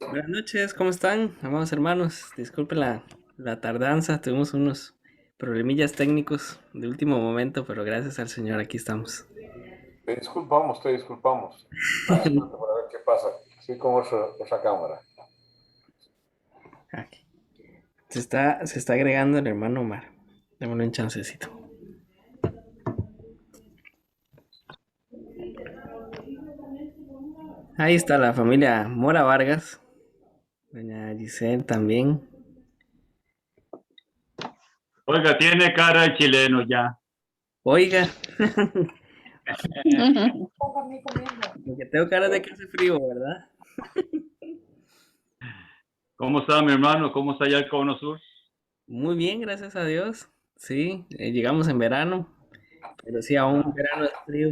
Buenas noches, ¿cómo están, amados hermanos? Disculpen la tardanza, tuvimos unos problemillas técnicos de último momento, pero gracias al Señor aquí estamos. Te disculpamos. Espérate para ver qué pasa. Sí, como esa cámara. Aquí. Se está agregando el hermano Omar. Démosle un chancecito. Ahí está la familia Mora Vargas, doña Giselle también. Oiga, tiene cara de chileno ya. Oiga, porque tengo cara de que hace frío, ¿verdad? ¿Cómo está mi hermano? ¿Cómo está allá el Cono Sur? Muy bien, gracias a Dios. Sí, llegamos en verano, pero sí, aún verano es frío.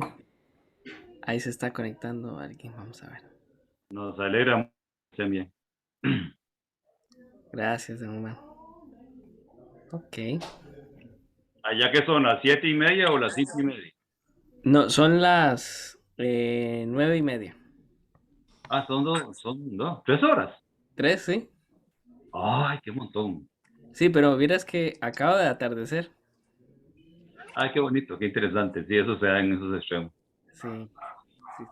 Ahí se está conectando alguien, vamos a ver. Nos alegra mucho también. Gracias, don Omar. Ok. ¿Allá que son las 7:30 o las 5:30? No, son las 9:30. Son 3 horas. ¿Tres, sí? Ay, qué montón. Sí, pero vieras que acaba de atardecer. Ay, qué bonito, qué interesante. Sí, eso se da en esos extremos. Sí, sí, sí.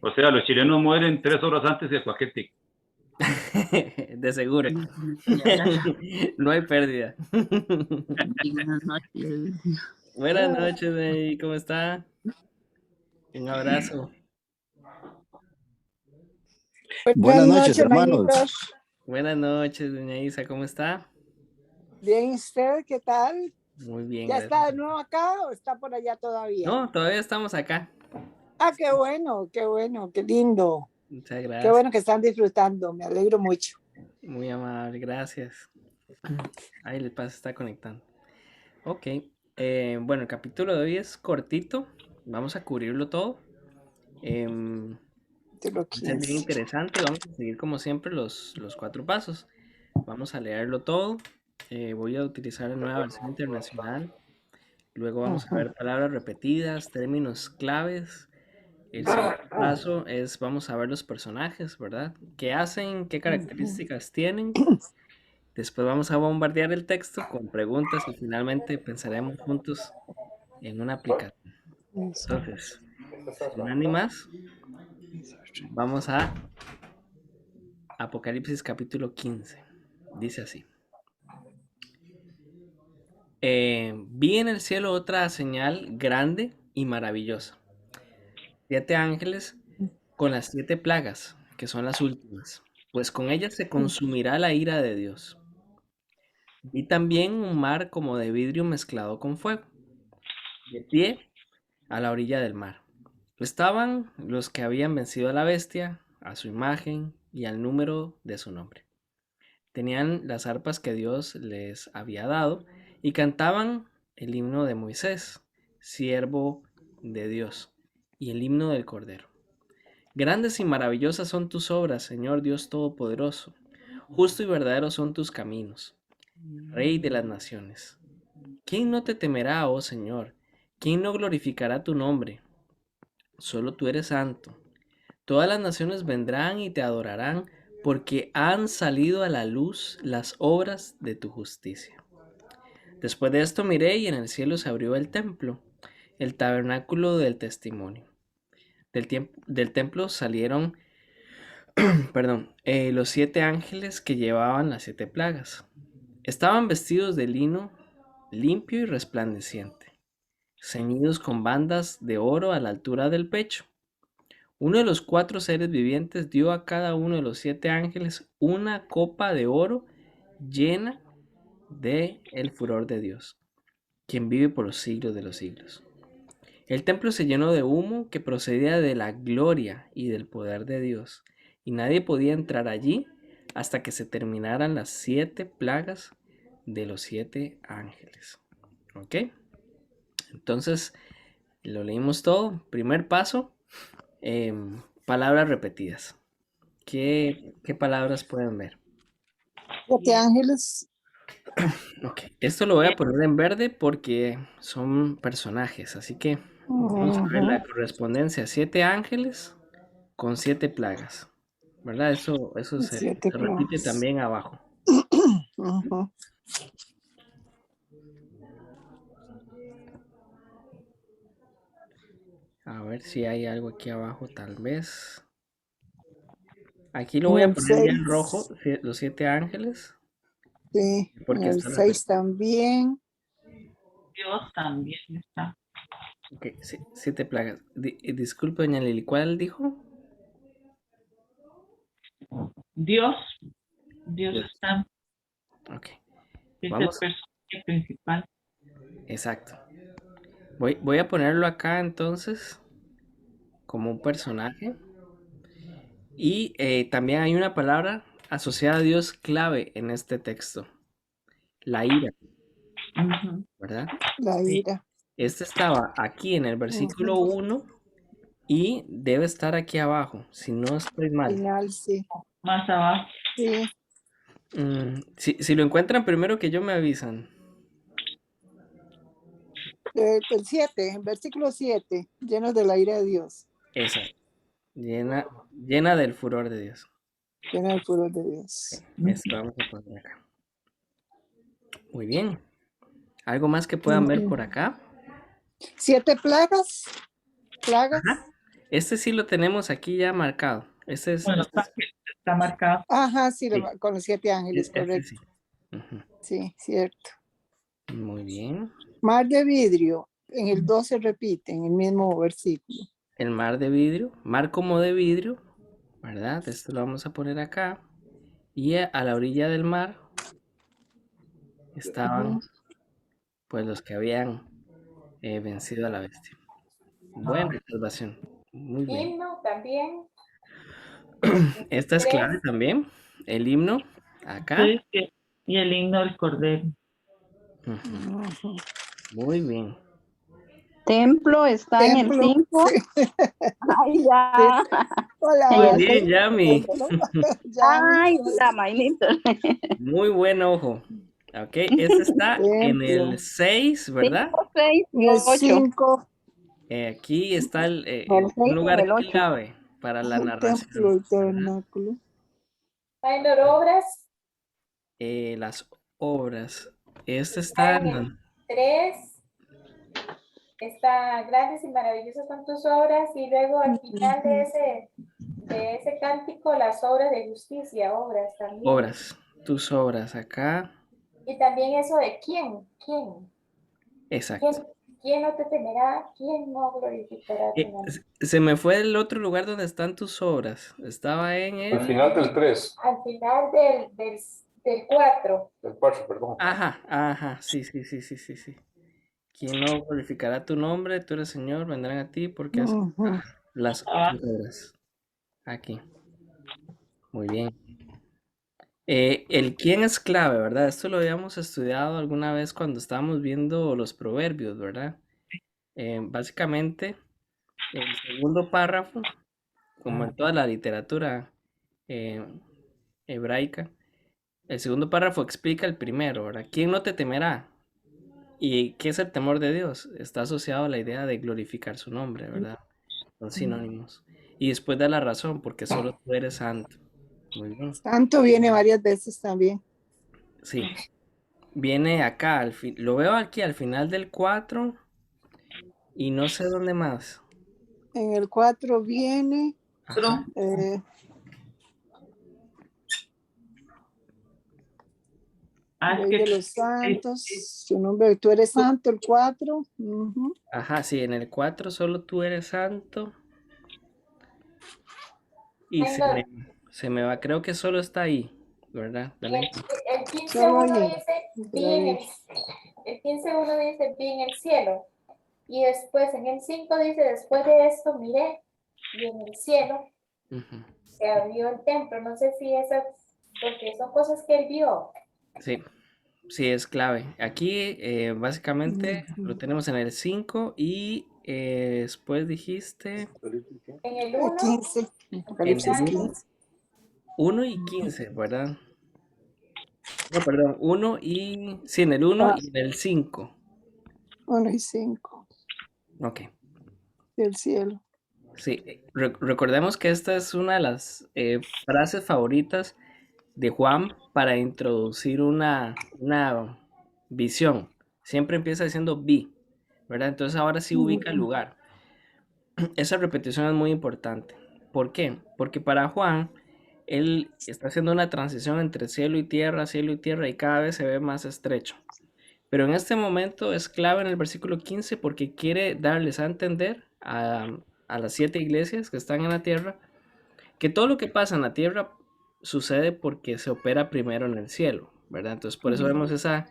O sea, los chilenos mueren 3 horas antes de cualquier tic. De seguro. No hay pérdida. Buenas noches. Buenas noches, Ney, ¿cómo está? Un abrazo. Buenas Buenas noches, noches, hermanos. hermanitos. Buenas noches, doña Isa, ¿cómo está? Bien, ¿usted qué tal? Muy bien, ¿Ya está gracias. de nuevo acá o está por allá todavía? No, todavía estamos acá. Ah, qué lindo. Muchas Qué gracias. bueno que están disfrutando, me alegro mucho. Muy amable, gracias. Ahí el paso está conectando. Ok, bueno, el capítulo de hoy es cortito, vamos a cubrirlo todo. Va De lo a ser bien 15. interesante, vamos a seguir como siempre los cuatro pasos. Vamos a leerlo todo. Voy a utilizar la nueva versión internacional. Luego vamos a ver palabras repetidas, términos claves. El siguiente paso es vamos a ver los personajes, ¿verdad? ¿Qué hacen? ¿Qué características tienen? Después vamos a bombardear el texto con preguntas y finalmente pensaremos juntos en una aplicación. Entonces, sin más ni más, vamos a Apocalipsis capítulo 15. Dice así. Vi en el cielo otra señal grande y maravillosa. 7 ángeles con las 7 plagas, que son las últimas, pues con ellas se consumirá la ira de Dios. Vi también un mar como de vidrio mezclado con fuego, de pie a la orilla del mar. Estaban los que habían vencido a la bestia, a su imagen y al número de su nombre. Tenían las arpas que Dios les había dado y cantaban el himno de Moisés, siervo de Dios, y el himno del Cordero. Grandes y maravillosas son tus obras, Señor Dios Todopoderoso. Justo y verdadero son tus caminos, Rey de las naciones. ¿Quién no te temerá, oh Señor? ¿Quién no glorificará tu nombre? Solo tú eres santo. Todas las naciones vendrán y te adorarán, porque han salido a la luz las obras de tu justicia. Después de esto miré y en el cielo se abrió el templo, el tabernáculo del testimonio. Del templo salieron, los 7 ángeles que llevaban las 7 plagas. Estaban vestidos de lino limpio y resplandeciente, ceñidos con bandas de oro a la altura del pecho. Uno de los 4 seres vivientes dio a cada uno de los 7 ángeles una copa de oro llena de el furor de Dios, quien vive por los siglos de los siglos. El templo se llenó de humo que procedía de la gloria y del poder de Dios, y nadie podía entrar allí hasta que se terminaran las 7 plagas de los 7 ángeles. ¿Ok? Entonces, Lo leímos todo. Primer paso, palabras repetidas. ¿Qué palabras pueden ver? 7 ángeles. Ok, esto lo voy a poner en verde porque son personajes, así que vamos a ver la correspondencia. 7 ángeles con 7 plagas, ¿verdad? Eso se 7 repite plagas. también abajo. Ujú. A ver si hay algo aquí abajo, tal vez. Aquí lo En voy a el poner ya en rojo, 6, los 7 ángeles, sí. En porque el está repetido. 6 también. Dios también está. Ok, 7 plagas. Disculpe, doña Lili, ¿cuál dijo? Dios Dios. está, Ok, es el vamos. personaje principal. Exacto. Voy a ponerlo acá entonces como un personaje. Y también hay una palabra asociada a Dios clave en este texto, la ira, Ujú. ¿verdad? La Sí, ira. Este estaba aquí en el versículo Ujú. 1 y debe estar aquí abajo, si no estoy mal. Final, sí. más abajo. Sí. Si lo encuentran primero que yo me avisan. El 7, versículo 7, llenos de la ira de Dios, Esa, llena del furor de Dios. llena del furor de Dios. Esto vamos a poner acá. Muy bien. ¿Algo más que puedan ver Ujú. por acá? 7 plagas, plagas. Ajá. Este sí lo tenemos aquí ya marcado. Bueno, está marcado. Ajá, sí, Sí, con los 7 ángeles, este sí. correcto. Ujú. Sí, cierto. Muy bien. Mar de vidrio, en el 12 repite, en el mismo versículo. El mar de vidrio, mar como de vidrio, ¿verdad? Esto lo vamos a poner acá. Y a la orilla del mar estaban Ujú. pues los que habían vencido a la bestia. Buena salvación. Muy bien. Himno también, Esta es clave 3. también. El himno acá. Sí, sí. Y el himno del Cordero. Ujú. Ujú. Muy bien. Templo está en el Templo, 5. sí, Ay, sí. ya. Muy Hola, bien, Yami. templo. Yami, Ay, hola, Mainito. Muy buen ojo. Ok, este está en el templo. 6, ¿verdad? 5, 6 En y el 8. 5, Aquí está En el 6 un y en lugar el 8. clave para la el templo, narración, el ¿verdad? tabernáculo. Minor obras, Las obras. Este está está en el 3. Está grandes y maravillosas son tus obras. Y luego al final Ujú. de ese cántico, las obras de justicia, obras también. obras. Tus obras acá. Y también eso de quién Exacto. quién no te temerá, quién no glorificará tu nombre. Se me fue el otro lugar donde están tus obras. Estaba en Al el. final del 3, Al final del 4. del 4, perdón. Ajá, ajá. Sí, sí, sí, sí, sí, sí. ¿Quién no glorificará tu nombre? Tú eres Señor, vendrán a ti porque haces Ujú. las Ah, tus obras. Aquí. Muy bien. El quién es clave, ¿verdad? Esto lo habíamos estudiado alguna vez cuando estábamos viendo los proverbios, ¿verdad? Básicamente, el segundo párrafo, como en toda la literatura eh, hebraica, el segundo párrafo explica el primero, ¿verdad? ¿Quién no te temerá? ¿Y qué es el temor de Dios? Está asociado a la idea de glorificar su nombre, ¿verdad? Son sinónimos. Y después da la razón, porque solo tú eres santo. Muy bien. Santo viene varias veces también. Sí. Viene acá, al fin, lo veo aquí al final del 4 y no sé dónde más. En el 4 viene Ajá. eh, es Rey que de los Santos, su nombre, tú eres santo, el 4. Ujú. Ajá, sí, en el 4 solo tú eres santo y Minor, se me va, creo que solo está ahí, ¿verdad? y Dale. el Solo 15.1 ahí. dice, Pero ahí. el 15.1 dice, vi en el cielo. Y después en el 5 dice, después de esto miré, y en el cielo Ujú. se abrió el templo. No sé si esas, porque son cosas que él vio. Sí, sí, es clave. Aquí básicamente Ujú. lo tenemos en el 5 y Después dijiste En el 1, 15. en Apocalipsis el 15. 1 y 15, ¿verdad? No, perdón, 1 y... Sí, en el 1 Ah, y en el 5. 1 y 5 Ok. del cielo. Sí, recordemos que esta es una de las frases favoritas de Juan para introducir una visión. Siempre empieza diciendo vi, ¿verdad? Entonces ahora sí ubica el lugar. Esa repetición es muy importante. ¿Por qué? Porque para Juan, él está haciendo una transición entre cielo y tierra, y cada vez se ve más estrecho. Pero en este momento es clave en el versículo 15 porque quiere darles a entender a las 7 iglesias que están en la tierra que todo lo que pasa en la tierra sucede porque se opera primero en el cielo, ¿verdad? Entonces por eso vemos esa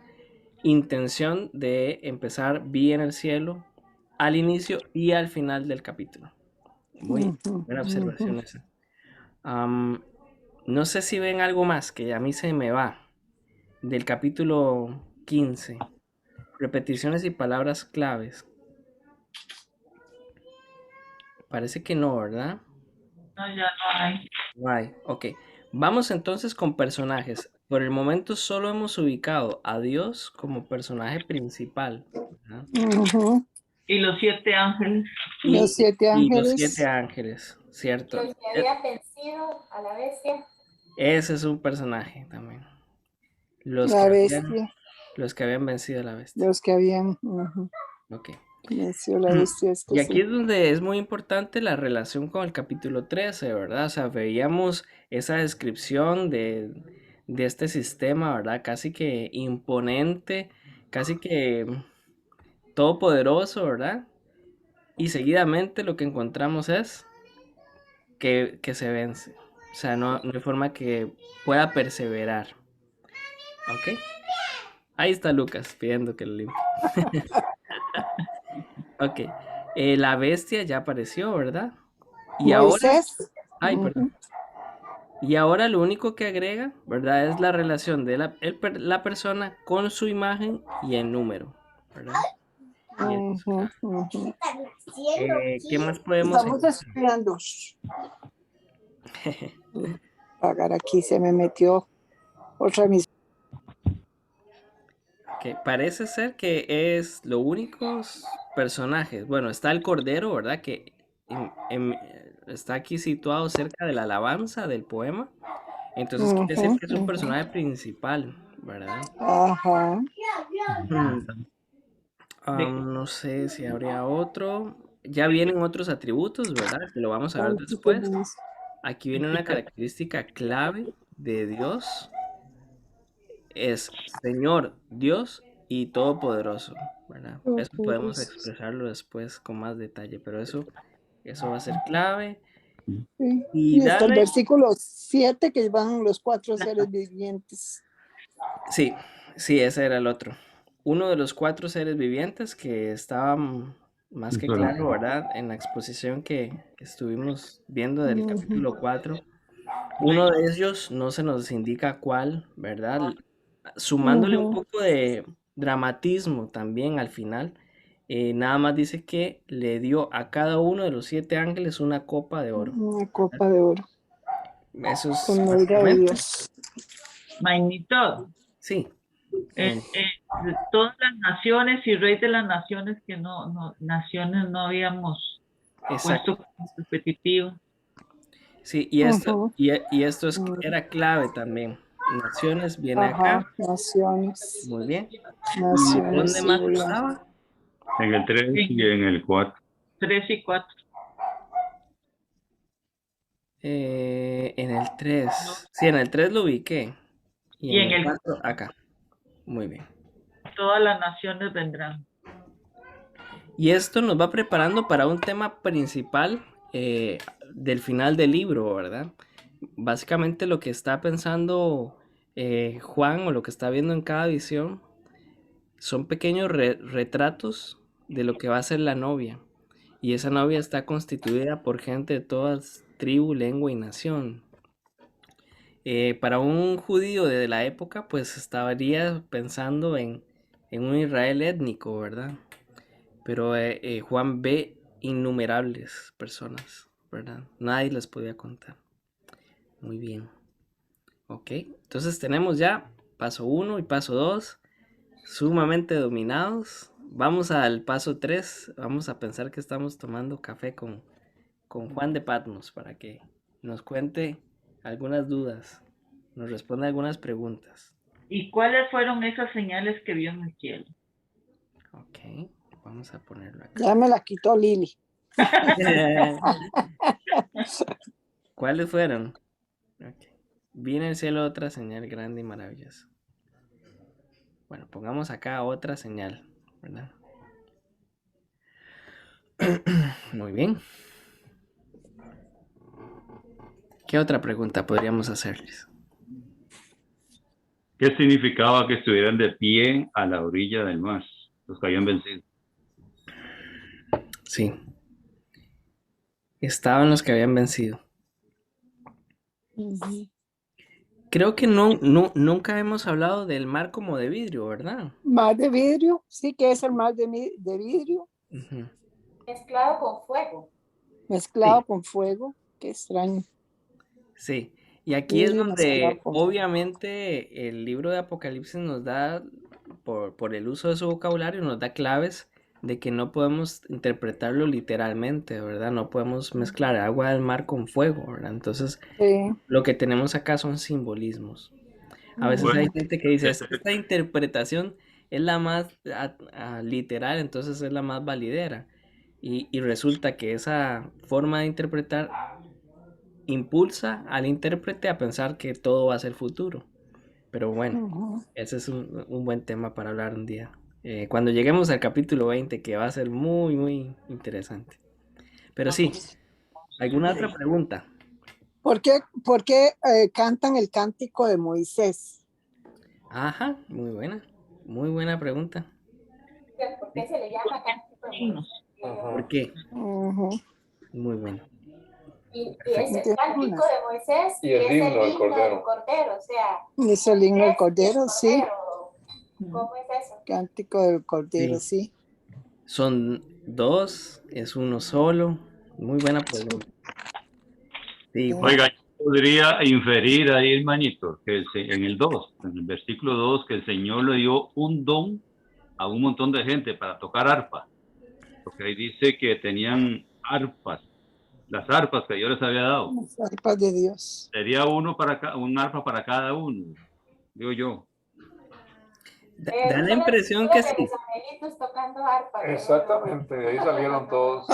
intención de empezar bien el cielo al inicio y al final del capítulo. Muy buena observación esa. Am, no sé si ven algo más que a mí se me va del capítulo 15. Repeticiones y palabras claves. Parece que no, ¿verdad? No, ya no hay. Right, ok. Vamos entonces con personajes. Por el momento solo hemos ubicado a Dios como personaje principal, ¿verdad? Ujú. Y los 7 ángeles. Los 7 Y los 7 ángeles. ángeles, ¿cierto? los que habían vencido a la bestia. Ese es un personaje también. Los que La habían, bestia. los que habían vencido a la bestia. Los que habían. Ok. Venció la bestia. Y aquí Sí. es donde es muy importante la relación con el capítulo 13, ¿verdad? O sea, veíamos esa descripción de este sistema, ¿verdad? Casi que imponente, casi que todopoderoso, ¿verdad? Y seguidamente lo que encontramos es que se vence. O sea, no hay forma que pueda perseverar. ¿Ok? Ahí está Lucas pidiendo que lo limpie. Ok. La bestia ya apareció, ¿verdad? Y ahora... Moisés. Ay, perdón. Y ahora lo único que agrega, ¿verdad? Es la relación de la persona con su imagen y el número, ¿verdad? Y eso es clave. ¿Qué más podemos Estamos encontrar? estudiando. Pagar aquí se me metió otra de mis. Que parece ser que es los únicos personajes. Bueno, está el Cordero, ¿verdad? Que está aquí situado cerca de la alabanza del poema. Entonces quiere decir que es un personaje principal, ¿verdad? Ajá. Hmm, De, no sé si habría otro. Ya vienen otros atributos, ¿verdad? Que lo vamos a ver Aquí después. tenemos. Aquí viene una característica clave de Dios. Es Señor, Dios y Todopoderoso, ¿verdad? Eso podemos expresarlo después con más detalle, pero eso va a ser clave. Sí. Y Y hasta el darle, versículo 7 que van los 4 seres vivientes. sí, sí, ese era el otro. Uno de los 4 seres vivientes que estaba más que Pero, claro, ¿verdad? En la exposición que estuvimos viendo del capítulo 4. Uno de ellos no se nos indica cuál, ¿verdad? Sumándole un poco de dramatismo también al final, nada más dice que le dio a cada uno de los 7 ángeles una copa de oro. Una copa de oro Eso es con la ira de básicamente, Dios. magnitud. sí, Eh, de todas las naciones y rey de las naciones que naciones no habíamos exacto. puesto como repetitivo. Sí, y esto, Ujú. y esto era clave también. Naciones viene acá, Ajá. Naciones. muy bien. ¿Y Naciones, dónde sí, más voy a. estaba? en el 3 y en el 4. 3 y 4. En el 3. Sí, en el 3 lo ubiqué. Y Y en en el el 4 acá. Muy bien. todas las naciones vendrán. Y esto nos va preparando para un tema principal del final del libro, ¿verdad? Básicamente lo que está pensando Juan o lo que está viendo en cada visión son pequeños retratos de lo que va a ser la novia. Y esa novia está constituida por gente de todas tribu, lengua y nación. Para un judío de la época, pues estaría pensando en un Israel étnico, ¿verdad? Pero Juan ve innumerables personas, ¿verdad? Nadie les podía contar. Muy bien. Ok, entonces tenemos ya paso 1 y paso 2 sumamente dominados. Vamos al paso 3. Vamos a pensar que estamos tomando café con Juan de Patmos para que nos cuente algunas dudas, nos responda algunas preguntas. ¿Y cuáles fueron esas señales que vio en el cielo? Ok, vamos a ponerlo acá. Ya me la quitó Lili. ¿Cuáles fueron? Ok. Vi en el cielo otra señal grande y maravillosa. Bueno, pongamos acá otra señal, ¿verdad? Muy bien. ¿Qué otra pregunta podríamos hacerles? ¿Qué significaba que estuvieran de pie a la orilla del mar, los que habían vencido? Sí. Estaban los que habían vencido. Creo que nunca hemos hablado del mar como de vidrio, ¿verdad? Mar de vidrio, sí que es el mar de vidrio, Ujú. Mezclado con fuego. mezclado Sí. con fuego. Qué extraño. Sí, y aquí es Vidrio mezclado donde con fuego. obviamente el libro de Apocalipsis nos da, por el uso de su vocabulario, nos da claves de que no podemos interpretarlo literalmente, ¿verdad? No podemos mezclar agua del mar con fuego, ¿verdad? Entonces, Sí. lo que tenemos acá son simbolismos. A veces Bueno, hay gente que dice, este- esta interpretación es la más literal, entonces es la más validera. Y resulta que esa forma de interpretar impulsa al intérprete a pensar que todo va a ser futuro. Pero bueno, Ujú. ese es un buen tema para hablar un día. Cuando lleguemos al capítulo 20, que va a ser muy, muy interesante. Pero sí, ¿alguna otra pregunta? ¿Por qué cantan el cántico de Moisés? Ajá, muy buena pregunta. ¿Por qué se le llama cántico de Moisés? ¿Por qué? Ujú. Muy bueno. Y es Perfecto. el cántico de Moisés Y el es himno del himno Cordero. Cordero. O sea, Es el himno del Moisés y el Cordero, sí. Cordero. ¿Cómo es eso? Cántico del Cordero, Sí. sí. Son dos, es uno solo. Muy buena pregunta. Sí, Juan. Oiga, yo podría inferir ahí, hermanito, que en el 2, en el versículo 2, que el Señor le dio un don a un montón de gente para tocar arpa. Porque ahí dice que tenían arpas, las arpas que Dios les había dado. Las arpas de Dios. Sería un arpa para cada uno, digo yo. Da la Son las impresión que figuras de sí. los angelitos tocando arpa. Exactamente, de ahí salieron todos.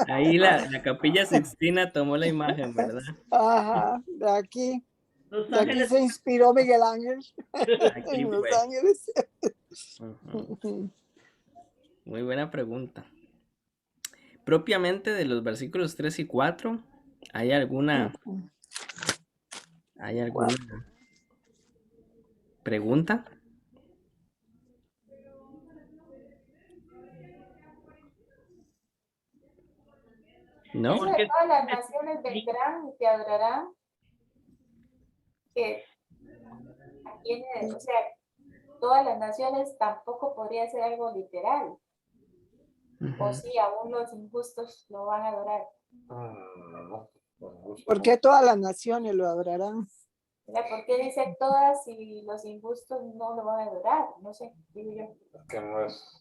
Ahí la Capilla Sixtina tomó la imagen, ¿verdad? Ajá, de aquí Los De aquí ángeles. se inspiró Miguel Ángel Aquí en Los fue. Ángeles. Ujú. Muy buena pregunta. Propiamente de los versículos 3 y 4, ¿hay alguna pregunta? ¿No? Eso de todas las naciones vendrán y te adorarán. Que o sea, todas las naciones tampoco podría ser algo literal. O Ujú. sí, aún los injustos lo van a adorar. No, ¿Por qué todas las naciones lo adorarán? ¿Verdad? ¿Por qué dice todas y los injustos no lo van a adorar? No sé, digo yo. que no es.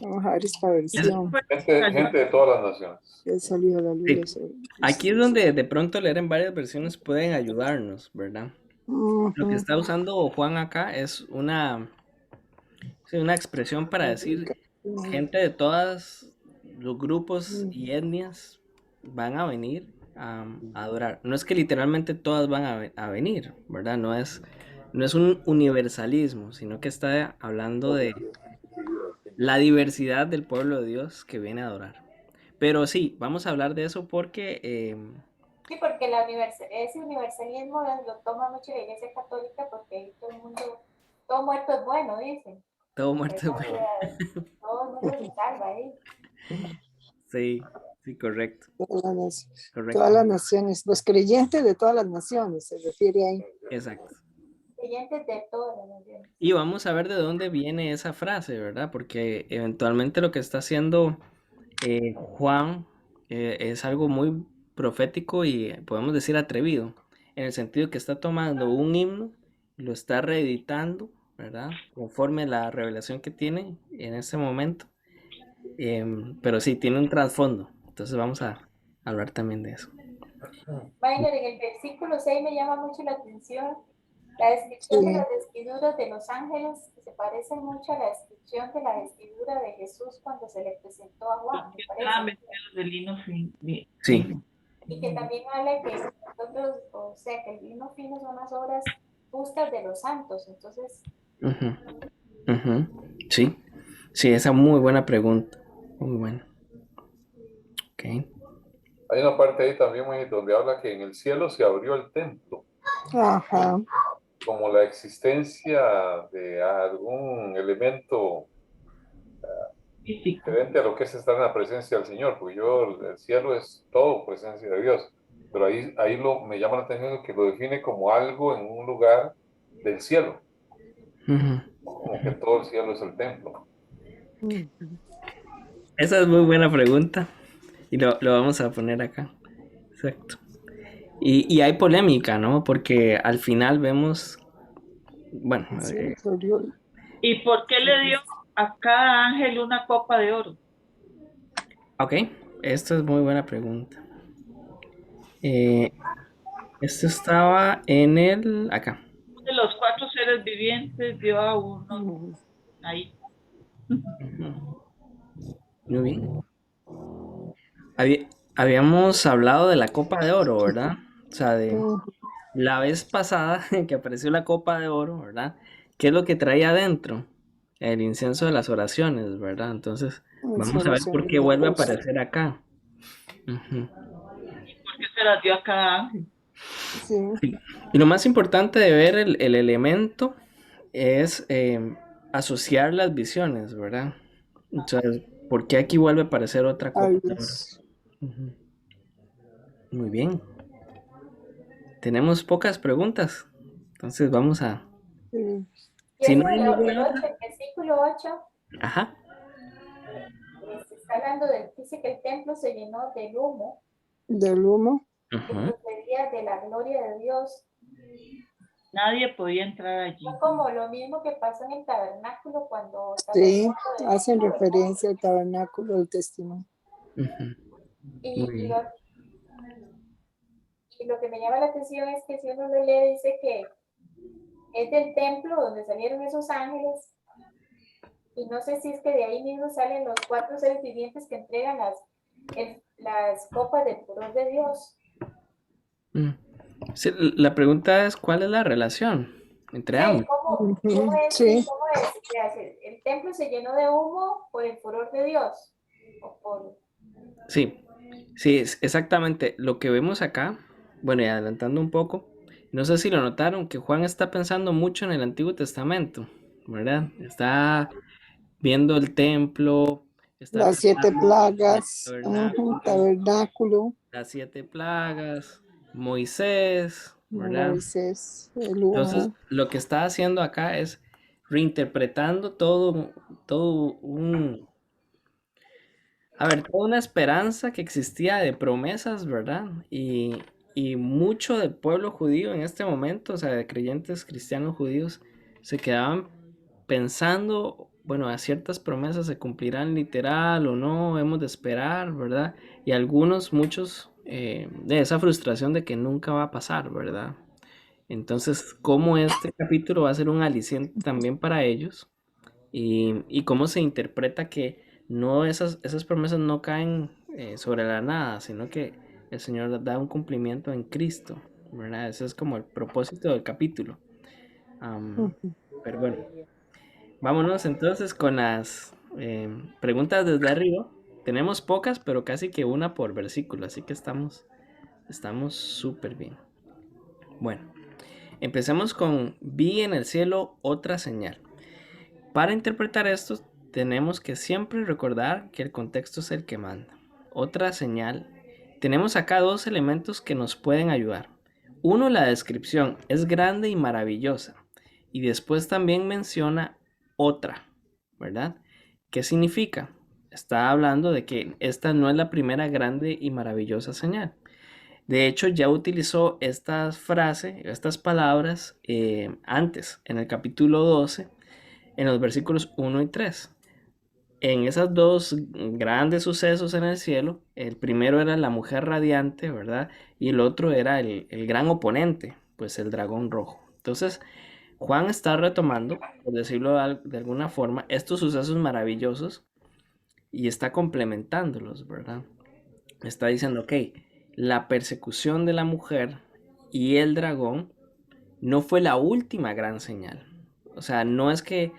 Vamos a ver esta versión Gente de todas las naciones. que salió a la luz. Sí. Aquí es donde de pronto leer en varias versiones pueden ayudarnos, ¿verdad? Lo que está usando Juan acá es una expresión para decir gente de todos los grupos y etnias van a venir a adorar. No es que literalmente todas van a venir, ¿verdad? No es un universalismo, sino que está hablando de la diversidad del pueblo de Dios que viene a adorar. Pero sí, vamos a hablar de eso porque Sí, porque ese universalismo lo toma mucho la Iglesia Católica porque ahí todo muerto es bueno, dicen. todo muerto es O bueno. sea, todo el mundo se salva ahí. Sí, correcto. Todas las naciones, los creyentes de todas las naciones, se refiere ahí. Exacto. creyentes de todas las naciones. Y vamos a ver de dónde viene esa frase, ¿verdad? Porque eventualmente lo que está haciendo Juan es algo muy profético y podemos decir atrevido, en el sentido que está tomando un himno y lo está reeditando, ¿verdad? Conforme la revelación que tiene en ese momento. Pero sí, tiene un trasfondo. Entonces vamos a hablar también de eso. Minor, en el versículo 6 me llama mucho la atención la descripción de Sí. las vestiduras de los ángeles, que se parece mucho a la descripción de la vestidura de Jesús cuando se le presentó a Juan, me Estaban parece. vestidos de lino fino. Sí. Y que también habla que nosotros, o sea, que el lino fino son las obras justas de los santos. Entonces, Ujú, ujú. Sí. Sí, esa muy buena pregunta. Muy buena. Ok. Hay una parte ahí también donde habla que en el cielo se abrió el templo, Ajá. como la existencia de algún elemento Físico. diferente a lo que es estar en la presencia del Señor, porque el cielo es todo presencia de Dios, pero ahí me llama la atención que lo define como algo en un lugar del cielo, Ujú. como que todo el cielo es el templo. Esa es muy buena pregunta. Y lo vamos a poner acá. Exacto. Y hay polémica, ¿no? Porque al final vemos, bueno, Sí, se abrió. ¿Y por qué le dio a cada ángel una copa de oro? ok, esta es muy buena pregunta. Esto estaba en acá. De los 4 seres vivientes dio a uno ahí. Ujú. Muy bien. Habíamos hablado de la copa de oro, ¿verdad? O sea, de la vez pasada que apareció la copa de oro, ¿verdad? ¿Qué es lo que traía adentro? El incienso de las oraciones, ¿verdad? Entonces, vamos a ver por qué vuelve a aparecer acá. Ujú. ¿Por qué se las dio a cada ángel? Sí. Y lo más importante de ver el elemento es asociar las visiones, ¿verdad? O sea, ¿por qué aquí vuelve a aparecer otra copa Ay, de oro? Dios. Ujú. Muy bien. Tenemos pocas preguntas. Entonces vamos a... Sí. y Si eso no hay el ninguna 8, otra. el versículo 8, Ajá. se está hablando dice que el templo se llenó del humo Del humo. que Ajá. procedía de la gloria de Dios. Nadie podía entrar allí. Fue como lo mismo que pasó en el tabernáculo cuando estaba Sí, el fuego de hacen Dios, ¿verdad? referencia al tabernáculo del testimonio. Ujú. Y, Muy y bien. lo, y lo que me llama la atención es que si uno lo lee, dice que es del templo donde salieron esos ángeles. Y no sé si es que de ahí mismo salen los 4 seres vivientes que entregan las copas del furor de Dios. Mm. Sí, la pregunta es, ¿cuál es la relación entre Sí, ambos? ¿cómo Sí. es? O sea, el templo se llenó de humo por el furor de Dios. O por, Sí, sí, es exactamente lo que vemos acá. Bueno, y adelantando un poco, no sé si lo notaron, que Juan está pensando mucho en el Antiguo Testamento, ¿verdad? Está viendo el templo, está Las 7 pensando en el plagas, tabernáculo, tabernáculo, las 7 plagas, Moisés, ¿verdad? Moisés, el Entonces, humo. lo que está haciendo acá es reinterpretando todo toda una esperanza que existía de promesas, ¿verdad? Y mucho del pueblo judío en este momento, o sea, de creyentes cristianos judíos, se quedaban pensando, bueno, a ciertas promesas se cumplirán literal o no, hemos de esperar, ¿verdad? Y muchos, de esa frustración de que nunca va a pasar, ¿verdad? Entonces, cómo este capítulo va a ser un aliciente también para ellos y cómo se interpreta que no esas promesas no caen sobre la nada, sino que el Señor da un cumplimiento en Cristo, ¿verdad? Ese es como el propósito del capítulo. Am, pero bueno, vámonos entonces con las preguntas desde arriba. Tenemos pocas, pero casi que una por versículo, así que estamos súper bien. Bueno, empecemos con vi en el cielo otra señal. Para interpretar esto, tenemos que siempre recordar que el contexto es el que manda. Otra señal, tenemos acá 2 elementos que nos pueden ayudar. Uno, la descripción, es grande y maravillosa. y después también menciona otra, ¿verdad? ¿Qué significa? Está hablando de que esta no es la primera grande y maravillosa señal. De hecho, ya utilizó estas frases, estas palabras antes, en el capítulo 12, en los versículos 1 y 3. En esos dos grandes sucesos en el cielo, el primero era la mujer radiante, ¿verdad? Y el otro era el gran oponente, pues el dragón rojo. Entonces, Juan está retomando, por decirlo de alguna forma, estos sucesos maravillosos y está complementándolos, ¿verdad? Está diciendo, ok, la persecución de la mujer y el dragón no fue la última gran señal. O sea, no es que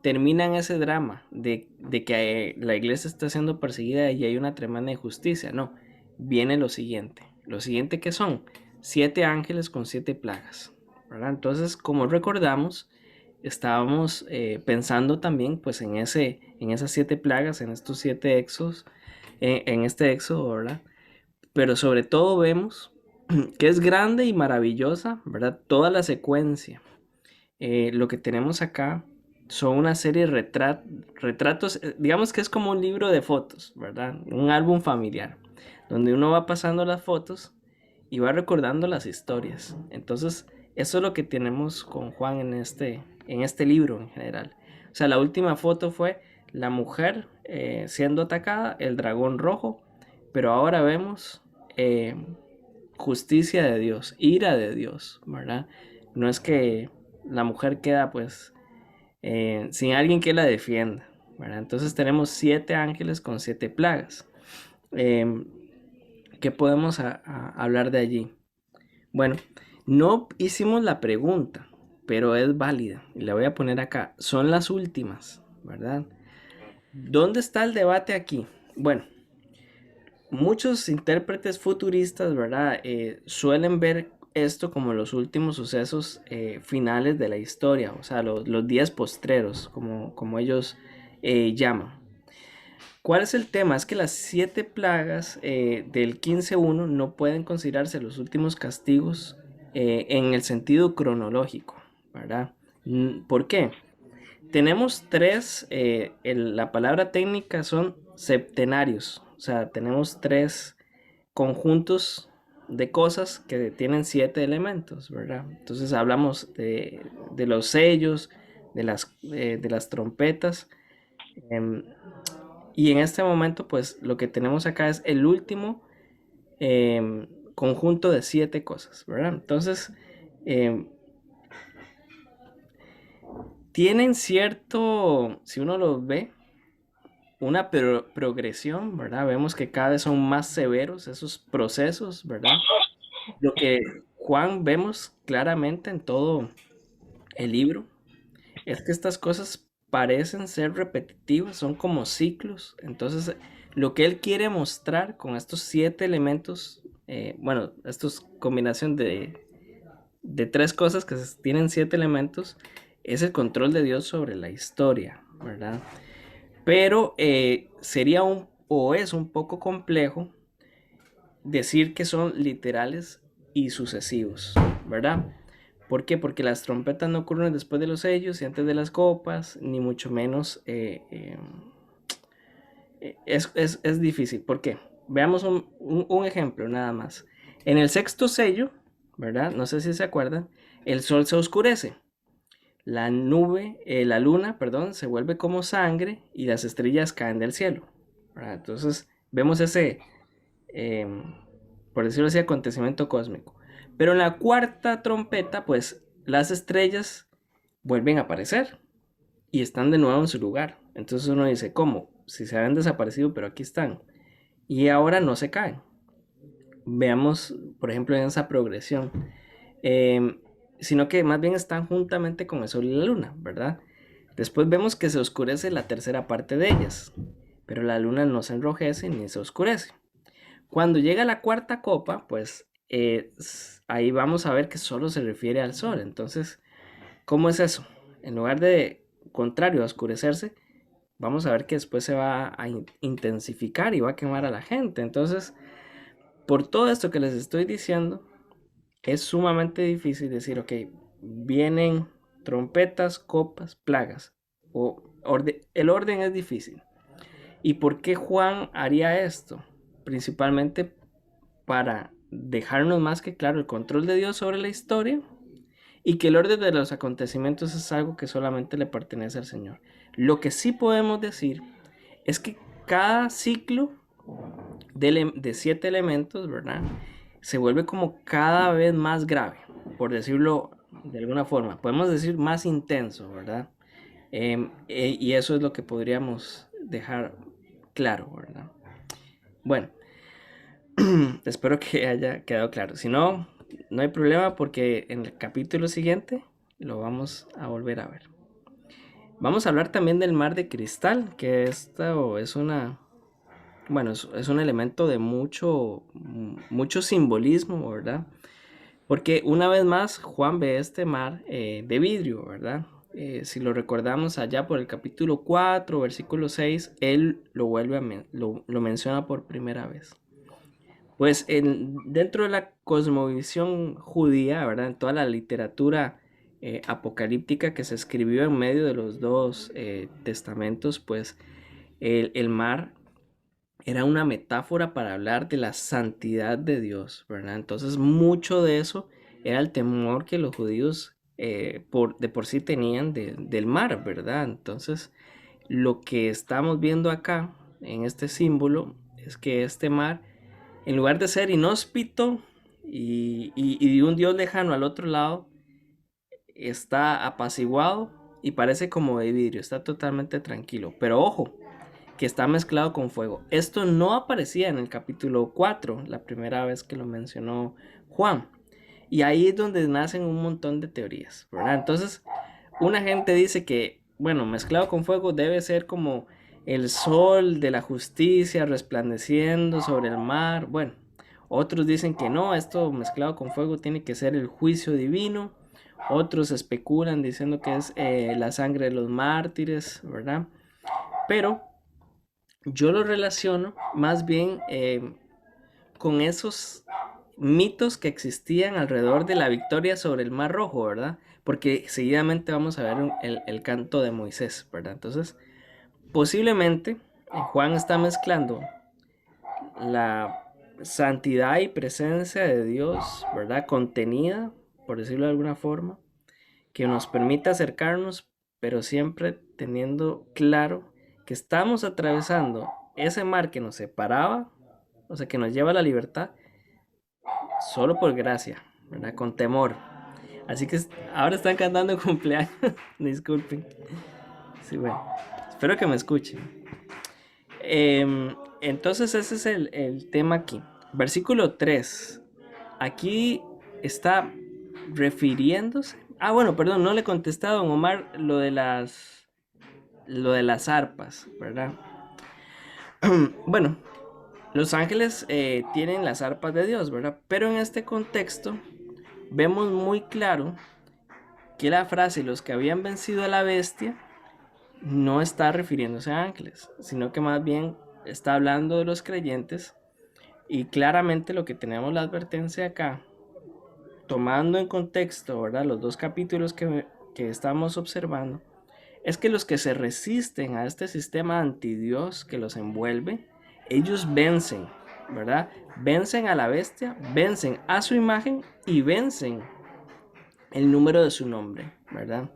terminan ese drama de que la iglesia está siendo perseguida y hay una tremenda injusticia. No, viene lo siguiente. Lo siguiente que son 7 ángeles con 7 plagas, ¿verdad? Entonces, como recordamos, estábamos pensando también pues en esas 7 plagas, en estos 7 éxodos, en este éxodo, ¿verdad? Pero sobre todo vemos que es grande y maravillosa, ¿verdad? Toda la secuencia. Lo que tenemos acá son una serie de retratos, digamos que es como un libro de fotos, ¿verdad? Un álbum familiar, donde uno va pasando las fotos y va recordando las historias. Entonces, eso es lo que tenemos con Juan en este libro en general. O sea, la última foto fue la mujer siendo atacada, el dragón rojo, pero ahora vemos justicia de Dios, ira de Dios, ¿verdad? No es que la mujer queda pues sin alguien que la defienda, ¿verdad? Entonces tenemos 7 ángeles con 7 plagas. ¿Qué podemos hablar de allí? Bueno, no hicimos la pregunta, pero es válida y la voy a poner acá. Son las últimas, ¿verdad? ¿Dónde está el debate aquí? Bueno, muchos intérpretes futuristas, ¿verdad? Suelen ver esto como los últimos sucesos finales de la historia, o sea, los días postreros, como ellos llaman. ¿Cuál es el tema? Es que las 7 plagas del 15.1 no pueden considerarse los últimos castigos en el sentido cronológico, ¿verdad? ¿Por qué? Tenemos 3, la palabra técnica son septenarios, o sea, tenemos 3 conjuntos de cosas que tienen 7 elementos, ¿verdad? Entonces hablamos de los sellos, de las trompetas, y en este momento, pues lo que tenemos acá es el último conjunto de 7 cosas, ¿verdad? Entonces, tienen cierto, si uno los ve, una progresión, ¿verdad? Vemos que cada vez son más severos esos procesos, ¿verdad? Lo que Juan vemos claramente en todo el libro es que estas cosas parecen ser repetitivas, son como ciclos. Entonces, lo que él quiere mostrar con estos 7 elementos, bueno, esto es combinación de 3 cosas que tienen 7 elementos, es el control de Dios sobre la historia, ¿verdad? Pero sería o es un poco complejo decir que son literales y sucesivos, ¿verdad? ¿Por qué? Porque las trompetas no ocurren después de los sellos y antes de las copas, ni mucho menos es difícil. ¿Por qué? Veamos un ejemplo nada más. En el 6.º sello, ¿verdad? No sé si se acuerdan, el sol se oscurece. La luna, perdón, se vuelve como sangre y las estrellas caen del cielo, ¿verdad? Entonces vemos ese, por decirlo así, acontecimiento cósmico. Pero en la 4.ª trompeta, pues las estrellas vuelven a aparecer y están de nuevo en su lugar. Entonces uno dice, ¿cómo? Si se habían desaparecido, pero aquí están. Y ahora no se caen. Veamos, por ejemplo, en esa progresión. Sino que más bien están juntamente con el sol y la luna, ¿verdad? Después vemos que se oscurece la tercera parte de ellas, pero la luna no se enrojece ni se oscurece. Cuando llega la 4.ª copa, pues ahí vamos a ver que solo se refiere al sol. Entonces, ¿cómo es eso? En lugar de contrario a oscurecerse, vamos a ver que después se va a intensificar y va a quemar a la gente. Entonces, por todo esto que les estoy diciendo, es sumamente difícil decir, ok, vienen trompetas, copas, plagas. El orden es difícil. ¿Y por qué Juan haría esto? Principalmente para dejarnos más que claro el control de Dios sobre la historia y que el orden de los acontecimientos es algo que solamente le pertenece al Señor. Lo que sí podemos decir es que cada ciclo de 7 elementos, ¿verdad? Se vuelve como cada vez más grave, por decirlo de alguna forma. Podemos decir más intenso, ¿verdad? Y eso es lo que podríamos dejar claro, ¿verdad? Bueno, espero que haya quedado claro. Si no, no hay problema porque en el capítulo siguiente lo vamos a volver a ver. Vamos a hablar también del mar de cristal, que esto es una... Bueno, es un elemento de mucho simbolismo, ¿verdad? Porque una vez más Juan ve este mar de vidrio, ¿verdad? Si lo recordamos allá por el capítulo 4, versículo 6, él lo vuelve lo menciona por primera vez. Pues dentro de la cosmovisión judía, ¿verdad? En toda la literatura apocalíptica que se escribió en medio de los dos testamentos, pues el mar era una metáfora para hablar de la santidad de Dios, ¿verdad? Entonces mucho de eso era el temor que los judíos de por sí tenían del mar, ¿verdad? Entonces lo que estamos viendo acá en este símbolo es que este mar, en lugar de ser inhóspito y de un Dios lejano al otro lado, está apaciguado y parece como de vidrio, está totalmente tranquilo. Pero ojo, que está mezclado con fuego. Esto no aparecía en el capítulo 4, la primera vez que lo mencionó Juan. Y ahí es donde nacen un montón de teorías, ¿verdad? Entonces, una gente dice que, bueno, mezclado con fuego debe ser como el sol de la justicia resplandeciendo sobre el mar. Bueno, otros dicen que no, esto mezclado con fuego tiene que ser el juicio divino. Otros especulan diciendo que es la sangre de los mártires, ¿verdad? Pero yo lo relaciono más bien con esos mitos que existían alrededor de la victoria sobre el Mar Rojo, ¿verdad? Porque seguidamente vamos a ver el canto de Moisés, ¿verdad? Entonces, posiblemente Juan está mezclando la santidad y presencia de Dios, ¿verdad? Contenida, por decirlo de alguna forma, que nos permite acercarnos, pero siempre teniendo claro que estamos atravesando ese mar que nos separaba, o sea, que nos lleva a la libertad, solo por gracia, ¿verdad? Con temor. Así que ahora están cantando cumpleaños. Disculpen. Sí, bueno. Espero que me escuchen. Entonces ese es el tema aquí. Versículo 3. Aquí está refiriéndose. Ah, bueno, perdón, no le he contestado a don Omar lo de las arpas, ¿verdad? Bueno, los ángeles tienen las arpas de Dios, ¿verdad? Pero en este contexto vemos muy claro que la frase los que habían vencido a la bestia no está refiriéndose a ángeles, sino que más bien está hablando de los creyentes y claramente lo que tenemos la advertencia acá, tomando en contexto, ¿verdad? Los dos capítulos que estamos observando, es que los que se resisten a este sistema antidios que los envuelve, ellos vencen, ¿verdad? Vencen a la bestia, vencen a su imagen y vencen el número de su nombre, ¿verdad?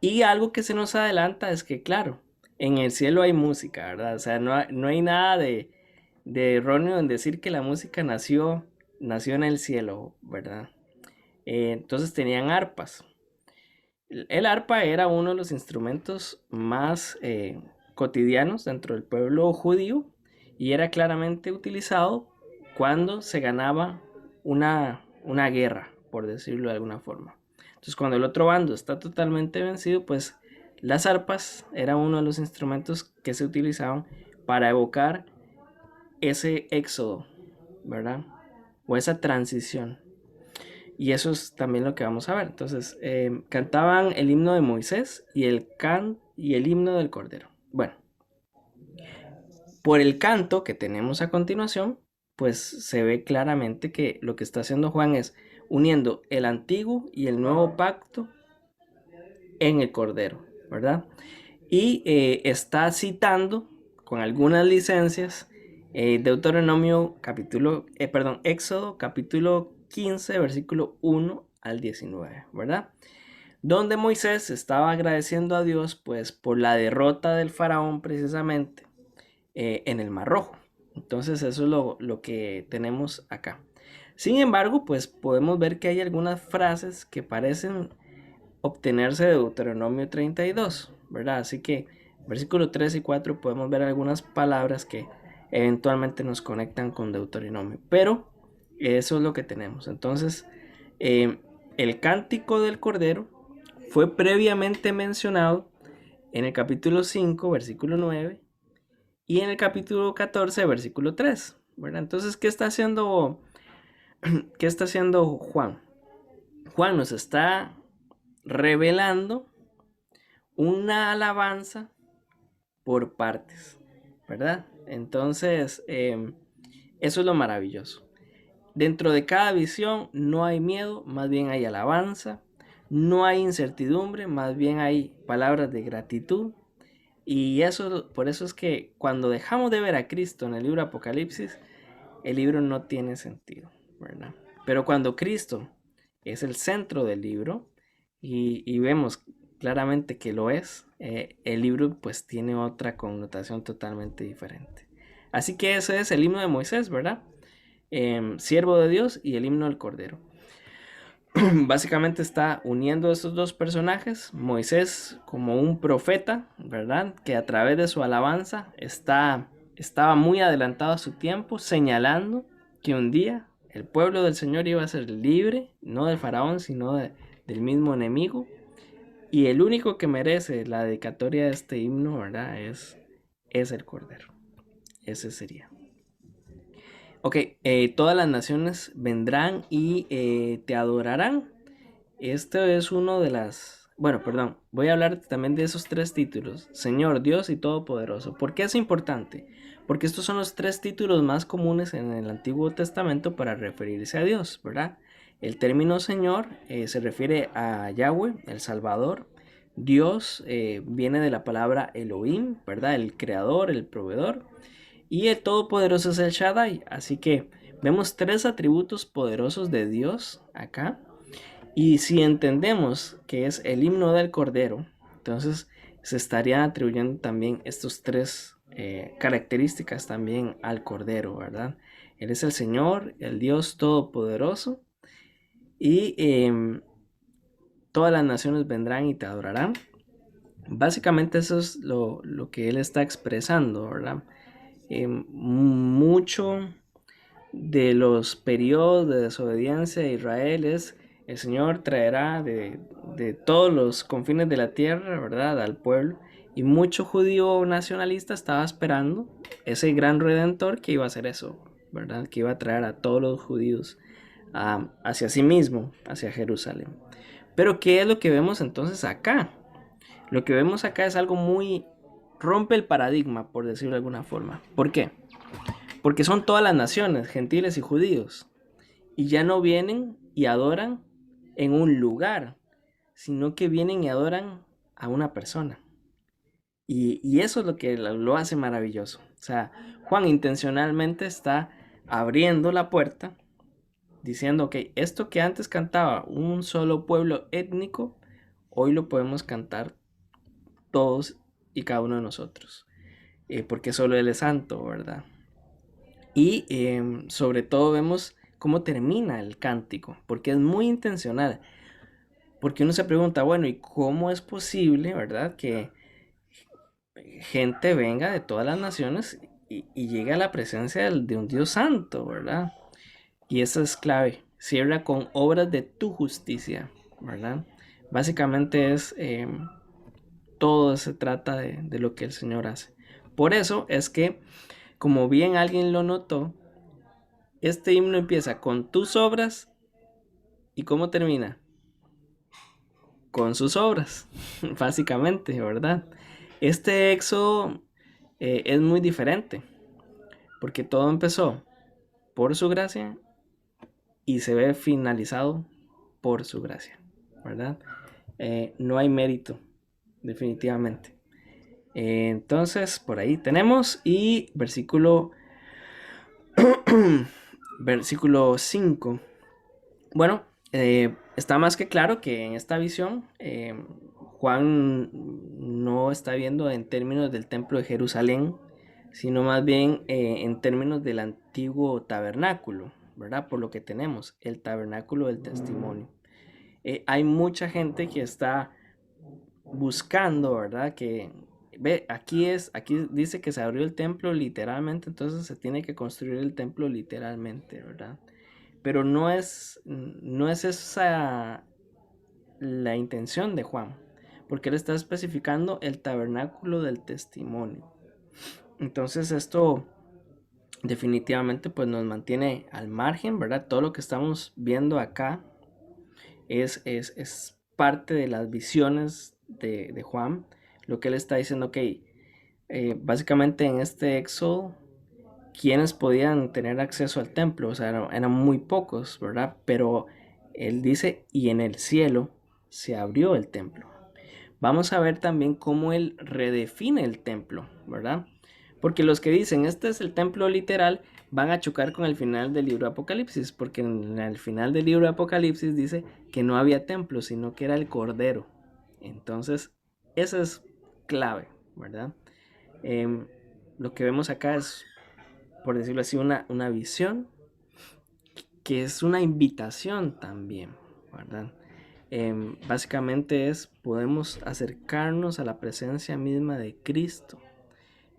Y algo que se nos adelanta es que, claro, en el cielo hay música, ¿verdad? O sea, no hay nada de erróneo en decir que la música nació en el cielo, ¿verdad? Entonces tenían arpas. El arpa era uno de los instrumentos más cotidianos dentro del pueblo judío y era claramente utilizado cuando se ganaba una guerra, por decirlo de alguna forma. Entonces, cuando el otro bando está totalmente vencido, pues las arpas eran uno de los instrumentos que se utilizaban para evocar ese éxodo, ¿verdad? O esa transición. Y eso es también lo que vamos a ver. Entonces, cantaban el himno de Moisés y el himno del Cordero. Bueno, por el canto que tenemos a continuación, pues se ve claramente que lo que está haciendo Juan es uniendo el antiguo y el nuevo pacto en el Cordero, ¿verdad? Y está citando con algunas licencias Éxodo capítulo 15, versículo 1 al 19, ¿verdad? Donde Moisés estaba agradeciendo a Dios pues por la derrota del faraón precisamente en el Mar Rojo. Entonces eso es lo que tenemos acá. Sin embargo, pues podemos ver que hay algunas frases que parecen obtenerse de Deuteronomio 32, ¿verdad? Así que versículo 3 y 4 podemos ver algunas palabras que eventualmente nos conectan con Deuteronomio, pero eso es lo que tenemos. Entonces, el cántico del Cordero fue previamente mencionado en el capítulo 5, versículo 9, y en el capítulo 14, versículo 3, ¿verdad? Entonces, ¿qué está haciendo Juan? Juan nos está revelando una alabanza por partes, ¿verdad? Entonces, eso es lo maravilloso. Dentro de cada visión no hay miedo, más bien hay alabanza, no hay incertidumbre, más bien hay palabras de gratitud. Y eso, por eso es que cuando dejamos de ver a Cristo en el libro Apocalipsis, el libro no tiene sentido, ¿verdad? Pero cuando Cristo es el centro del libro y vemos claramente que lo es, el libro pues tiene otra connotación totalmente diferente. Así que ese es el himno de Moisés, ¿verdad? Siervo de Dios y el himno del Cordero. Básicamente está uniendo a estos dos personajes, Moisés como un profeta, ¿verdad? Que a través de su alabanza estaba muy adelantado a su tiempo, señalando que un día el pueblo del Señor iba a ser libre, no del faraón, sino del mismo enemigo. Y el único que merece la dedicatoria de este himno, ¿verdad? Es el Cordero. Ese sería. Ok, todas las naciones vendrán y te adorarán. Esto es uno de las... Bueno, perdón, voy a hablar también de esos tres títulos. Señor, Dios y Todopoderoso. ¿Por qué es importante? Porque estos son los tres títulos más comunes en el Antiguo Testamento para referirse a Dios, ¿verdad? El término Señor se refiere a Yahweh, el Salvador. Dios viene de la palabra Elohim, ¿verdad? El creador, el proveedor. Y el Todopoderoso es el Shaddai. Así que vemos tres atributos poderosos de Dios acá. Y si entendemos que es el himno del Cordero, entonces se estarían atribuyendo también estos tres características también al Cordero, ¿verdad? Él es el Señor, el Dios Todopoderoso. Y todas las naciones vendrán y te adorarán. Básicamente eso es lo que él está expresando, ¿verdad? Mucho de los periodos de desobediencia de Israel es el Señor traerá de todos los confines de la tierra, ¿verdad? Al pueblo. Y mucho judío nacionalista estaba esperando ese gran redentor que iba a hacer eso, ¿verdad? Que iba a traer a todos los judíos hacia sí mismo, hacia Jerusalén. Pero ¿qué es lo que vemos entonces acá? Lo que vemos acá es algo muy... rompe el paradigma, por decirlo de alguna forma. ¿Por qué? Porque son todas las naciones, gentiles y judíos. Y ya no vienen y adoran en un lugar, sino que vienen y adoran a una persona. Y eso es lo que lo hace maravilloso. O sea, Juan intencionalmente está abriendo la puerta, diciendo, ok, esto que antes cantaba un solo pueblo étnico, hoy lo podemos cantar todos y cada uno de nosotros. Porque solo Él es santo, ¿verdad? Y sobre todo vemos cómo termina el cántico, porque es muy intencional. Porque uno se pregunta, bueno, ¿y cómo es posible, verdad, que gente venga de todas las naciones y llegue a la presencia de un Dios santo, ¿verdad? Y eso es clave. Cierra con obras de tu justicia, ¿verdad? Básicamente es todo se trata de lo que el Señor hace. Por eso es que, como bien alguien lo notó, este himno empieza con tus obras y ¿cómo termina? Con sus obras, básicamente, ¿verdad? Este éxodo es muy diferente, porque todo empezó por su gracia y se ve finalizado por su gracia, ¿verdad? no hay mérito, definitivamente. Entonces, por ahí tenemos, y versículo 5. Bueno, está más que claro que en esta visión Juan no está viendo en términos del templo de Jerusalén, sino más bien en términos del antiguo tabernáculo, ¿verdad? Por lo que tenemos, el tabernáculo del testimonio. Hay mucha gente que está buscando, ¿verdad? Que ve, aquí dice que se abrió el templo literalmente, entonces se tiene que construir el templo literalmente, ¿verdad? Pero no es esa la intención de Juan, porque él está especificando el tabernáculo del testimonio. Entonces esto definitivamente pues nos mantiene al margen, ¿verdad? Todo lo que estamos viendo acá es parte de las visiones de Juan, lo que él está diciendo, ok, básicamente en este éxodo, ¿quiénes podían tener acceso al templo? O sea, eran muy pocos, ¿verdad? Pero él dice, y en el cielo se abrió el templo. Vamos a ver también cómo él redefine el templo, ¿verdad? Porque los que dicen, este es el templo literal, van a chocar con el final del libro de Apocalipsis, porque en el final del libro de Apocalipsis dice que no había templo, sino que era el Cordero. Entonces, eso es clave, ¿verdad? Lo que vemos acá es, por decirlo así, una visión, que es una invitación también, ¿verdad? Básicamente podemos acercarnos a la presencia misma de Cristo.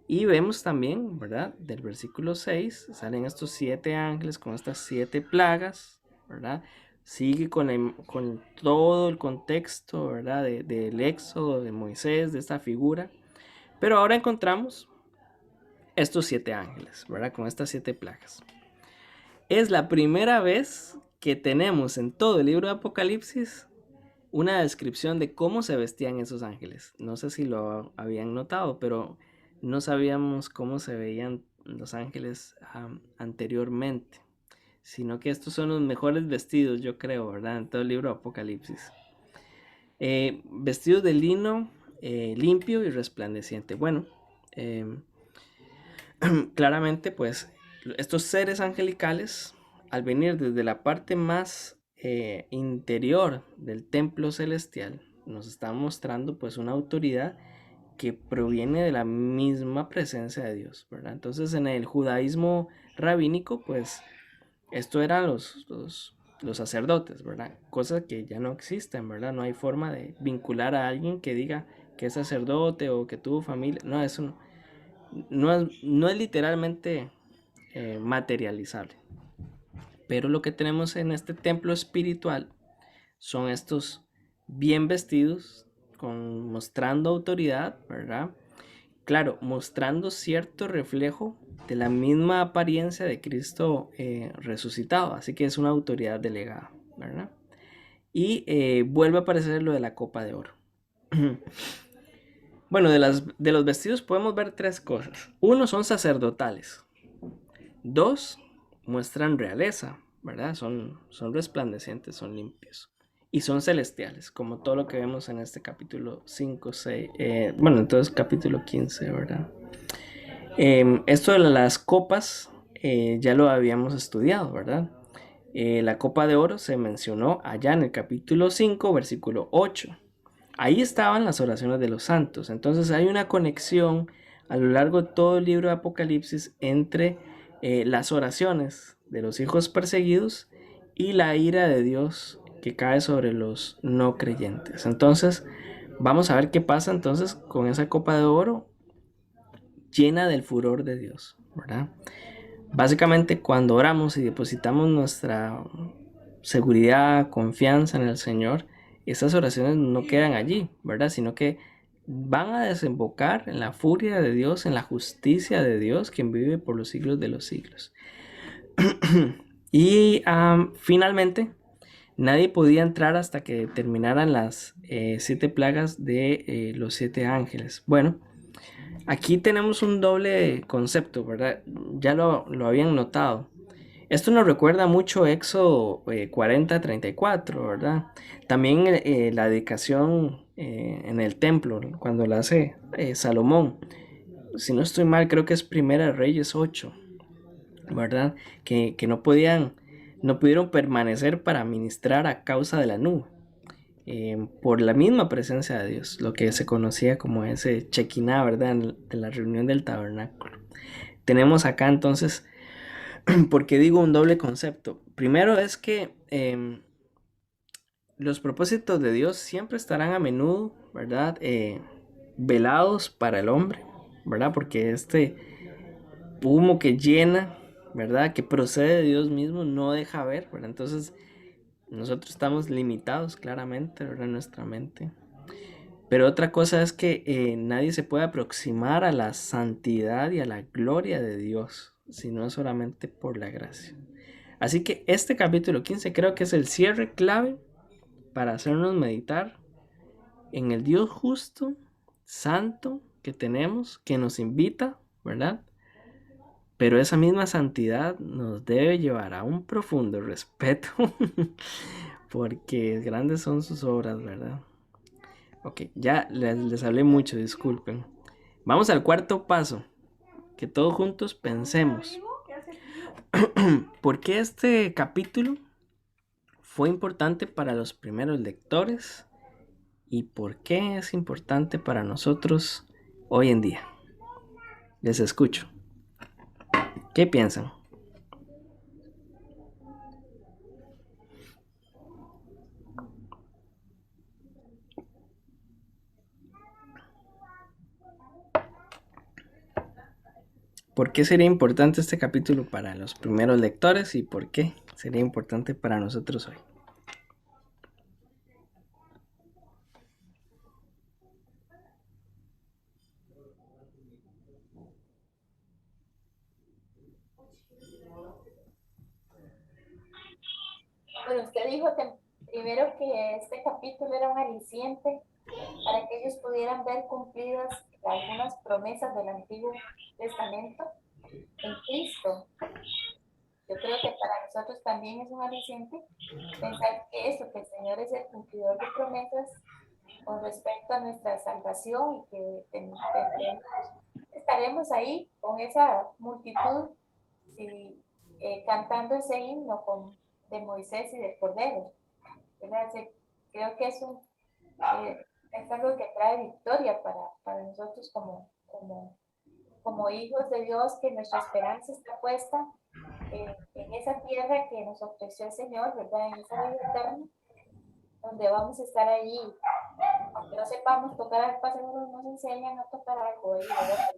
Y vemos también, ¿verdad? Del versículo 6 salen estos 7 ángeles con estas 7 plagas, ¿verdad? Sigue con todo el contexto, ¿verdad? Del éxodo de Moisés, de esta figura. Pero ahora encontramos estos 7 ángeles, ¿verdad? Con estas 7 plagas. Es la primera vez que tenemos en todo el libro de Apocalipsis una descripción de cómo se vestían esos ángeles. No sé si lo habían notado, pero no sabíamos cómo se veían los ángeles anteriormente, sino que estos son los mejores vestidos, yo creo, ¿verdad? En todo el libro de Apocalipsis. Vestidos de lino limpio y resplandeciente. Bueno, claramente, pues, estos seres angelicales, al venir desde la parte más interior del templo celestial, nos está mostrando pues una autoridad que proviene de la misma presencia de Dios, ¿verdad? Entonces en el judaísmo rabínico pues esto eran los sacerdotes, ¿verdad? Cosas que ya no existen, ¿verdad? No hay forma de vincular a alguien que diga que es sacerdote o que tuvo familia. No, eso no es literalmente materializable. Pero lo que tenemos en este templo espiritual son estos bien vestidos, mostrando autoridad, ¿verdad? Claro, mostrando cierto reflejo de la misma apariencia de Cristo resucitado. Así que es una autoridad delegada, ¿verdad? Y vuelve a aparecer lo de la copa de oro. Bueno, de los vestidos podemos ver 3 cosas. 1, son sacerdotales. 2, muestran realeza, ¿verdad? Son resplandecientes, son limpios. Y son celestiales, como todo lo que vemos en este capítulo 5, 6, bueno, entonces capítulo 15, ¿verdad? Esto de las copas ya lo habíamos estudiado, ¿verdad? La copa de oro se mencionó allá en el capítulo 5, versículo 8. Ahí estaban las oraciones de los santos. Entonces hay una conexión a lo largo de todo el libro de Apocalipsis entre las oraciones de los hijos perseguidos y la ira de Dios que cae sobre los no creyentes. Entonces vamos a ver qué pasa entonces con esa copa de oro llena del furor de Dios, ¿verdad? Básicamente cuando oramos y depositamos nuestra seguridad, confianza en el Señor, esas oraciones no quedan allí, ¿verdad? Sino que van a desembocar en la furia de Dios, en la justicia de Dios, quien vive por los siglos de los siglos. Y finalmente, nadie podía entrar hasta que terminaran las 7 plagas de los 7 ángeles. Bueno, aquí tenemos un doble concepto, ¿verdad? Ya lo habían notado. Esto nos recuerda mucho Éxodo 40:34, ¿verdad? También la dedicación en el templo, cuando la hace Salomón. Si no estoy mal, creo que es Primera de Reyes 8, ¿verdad? Que no pudieron permanecer para ministrar a causa de la nube, por la misma presencia de Dios, lo que se conocía como ese Shekinah, ¿verdad? De la reunión del tabernáculo. Tenemos acá entonces, ¿por qué digo un doble concepto? Primero es que los propósitos de Dios siempre estarán a menudo, ¿verdad? Velados para el hombre, ¿verdad? Porque este humo que llena, ¿verdad? Que procede de Dios mismo, no deja ver, ¿verdad? Entonces, nosotros estamos limitados claramente, ¿verdad? En nuestra mente. Pero otra cosa es que nadie se puede aproximar a la santidad y a la gloria de Dios, sino solamente por la gracia. Así que este capítulo 15 creo que es el cierre clave para hacernos meditar en el Dios justo, santo que tenemos, que nos invita, ¿verdad? Pero esa misma santidad nos debe llevar a un profundo respeto, porque grandes son sus obras, ¿verdad? Ok, ya les hablé mucho, disculpen. Vamos al cuarto paso, que todos juntos pensemos. ¿Por qué este capítulo fue importante para los primeros lectores? ¿Y por qué es importante para nosotros hoy en día? Les escucho. ¿Qué piensan? ¿Por qué sería importante este capítulo para los primeros lectores y por qué sería importante para nosotros hoy? Bueno, usted dijo que primero que este capítulo era un aliciente para que ellos pudieran ver cumplidas algunas promesas del Antiguo Testamento en Cristo. Yo creo que para nosotros también es un aliciente pensar que eso, que el Señor es el cumplidor de promesas con respecto a nuestra salvación y que estaremos ahí con esa multitud y, cantando ese himno de Moisés y del Cordero. Creo que es algo que trae victoria para nosotros como hijos de Dios, que nuestra esperanza está puesta en esa tierra que nos ofreció el Señor, ¿verdad? En esa vida eterna, donde vamos a estar allí. Aunque no sepamos tocar arpa, seguro nos enseñan a tocar algo ahí, ¿verdad?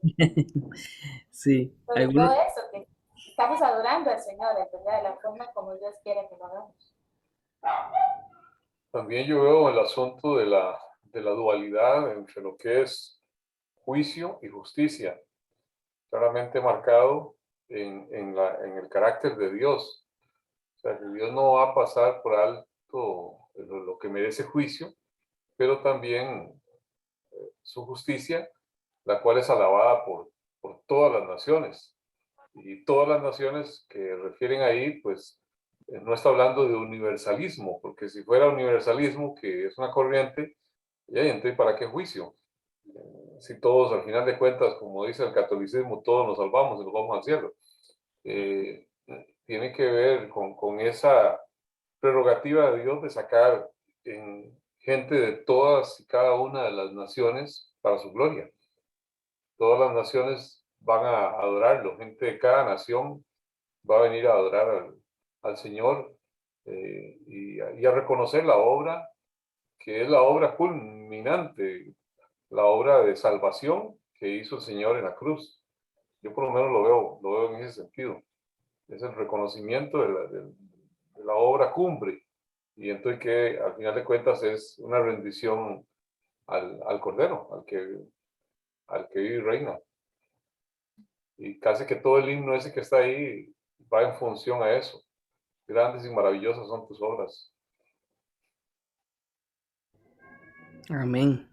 Sí, Sobre todo eso, que estamos adorando al Señor, ¿verdad? De la forma como Dios quiere que lo hagamos. También yo veo el asunto de la dualidad entre lo que es juicio y justicia, claramente marcado en el carácter de Dios. O sea, que Dios no va a pasar por alto lo que merece juicio, pero también su justicia, la cual es alabada por todas las naciones. Y todas las naciones que refieren ahí, pues no está hablando de universalismo, porque si fuera universalismo, que es una corriente, y entonces ¿para qué juicio? Si todos, al final de cuentas, como dice el catolicismo, todos nos salvamos y nos vamos al cielo. Tiene que ver con esa prerrogativa de Dios de sacar gente de todas y cada una de las naciones para su gloria. Todas las naciones van a adorarlo, gente de cada nación va a venir a adorar al Señor y a reconocer la obra, que es la obra culminante, la obra de salvación que hizo el Señor en la cruz. Yo por lo menos lo veo en ese sentido. Es el reconocimiento de la obra cumbre. Y entonces que al final de cuentas es una rendición al Cordero, al que vive y reina. Y casi que todo el himno ese que está ahí va en función a eso. Grandes y maravillosas son tus obras. Amén.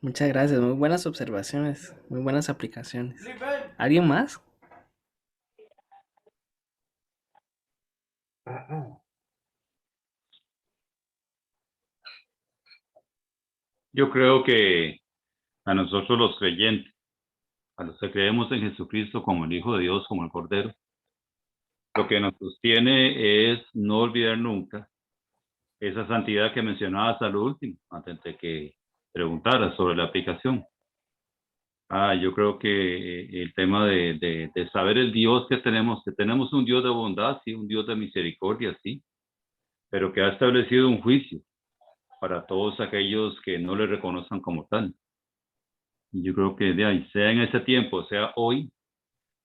Muchas gracias, muy buenas observaciones, muy buenas aplicaciones. ¿Alguien más? Yo creo que a nosotros los creyentes, a los que creemos en Jesucristo como el Hijo de Dios, como el Cordero, lo que nos sostiene es no olvidar nunca esa santidad que mencionabas al último, antes de que preguntaras sobre la aplicación. Yo creo que el tema de saber el Dios que tenemos un Dios de bondad, sí, un Dios de misericordia, sí, pero que ha establecido un juicio para todos aquellos que no le reconozcan como tal. Y yo creo que de ahí, sea en ese tiempo, sea hoy,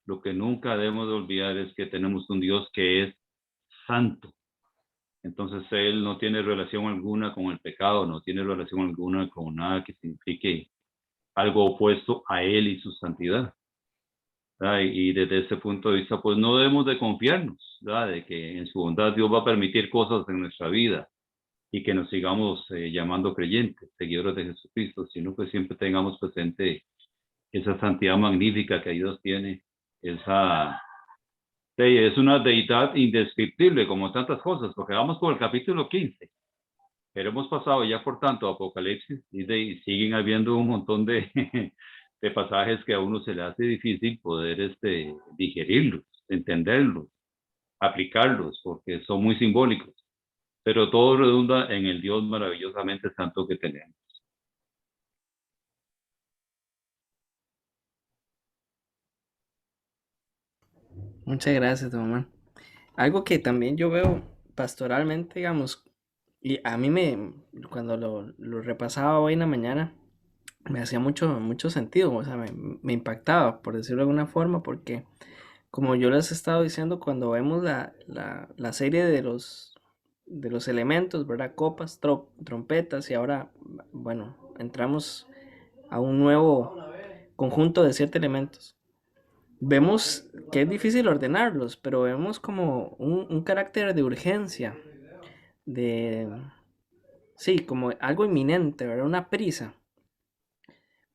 lo que nunca debemos de olvidar es que tenemos un Dios que es santo. Entonces Él no tiene relación alguna con el pecado, no tiene relación alguna con nada que signifique algo opuesto a Él y su santidad. ¿Verdad? Y desde ese punto de vista, pues no debemos de confiarnos, ¿verdad? De que en su bondad Dios va a permitir cosas en nuestra vida y que nos sigamos llamando creyentes, seguidores de Jesucristo, sino que siempre tengamos presente esa santidad magnífica que Dios tiene, es una deidad indescriptible como tantas cosas, porque vamos por el capítulo 15, pero hemos pasado ya por tanto Apocalipsis y siguen habiendo un montón de, de pasajes que a uno se le hace difícil poder digerirlos, entenderlos, aplicarlos, porque son muy simbólicos, pero todo redunda en el Dios maravillosamente santo que tenemos. Muchas gracias, don Omar. Algo que también yo veo pastoralmente, digamos, y a mí cuando lo repasaba hoy en la mañana, me hacía mucho sentido, o sea, me impactaba, por decirlo de alguna forma, porque como yo les he estado diciendo, cuando vemos la serie de los elementos, ¿verdad? Copas, trompetas, y ahora, bueno, entramos a un nuevo conjunto de 7 elementos. Vemos que es difícil ordenarlos, pero vemos como un carácter de urgencia, de, sí, como algo inminente, ¿verdad? Una prisa.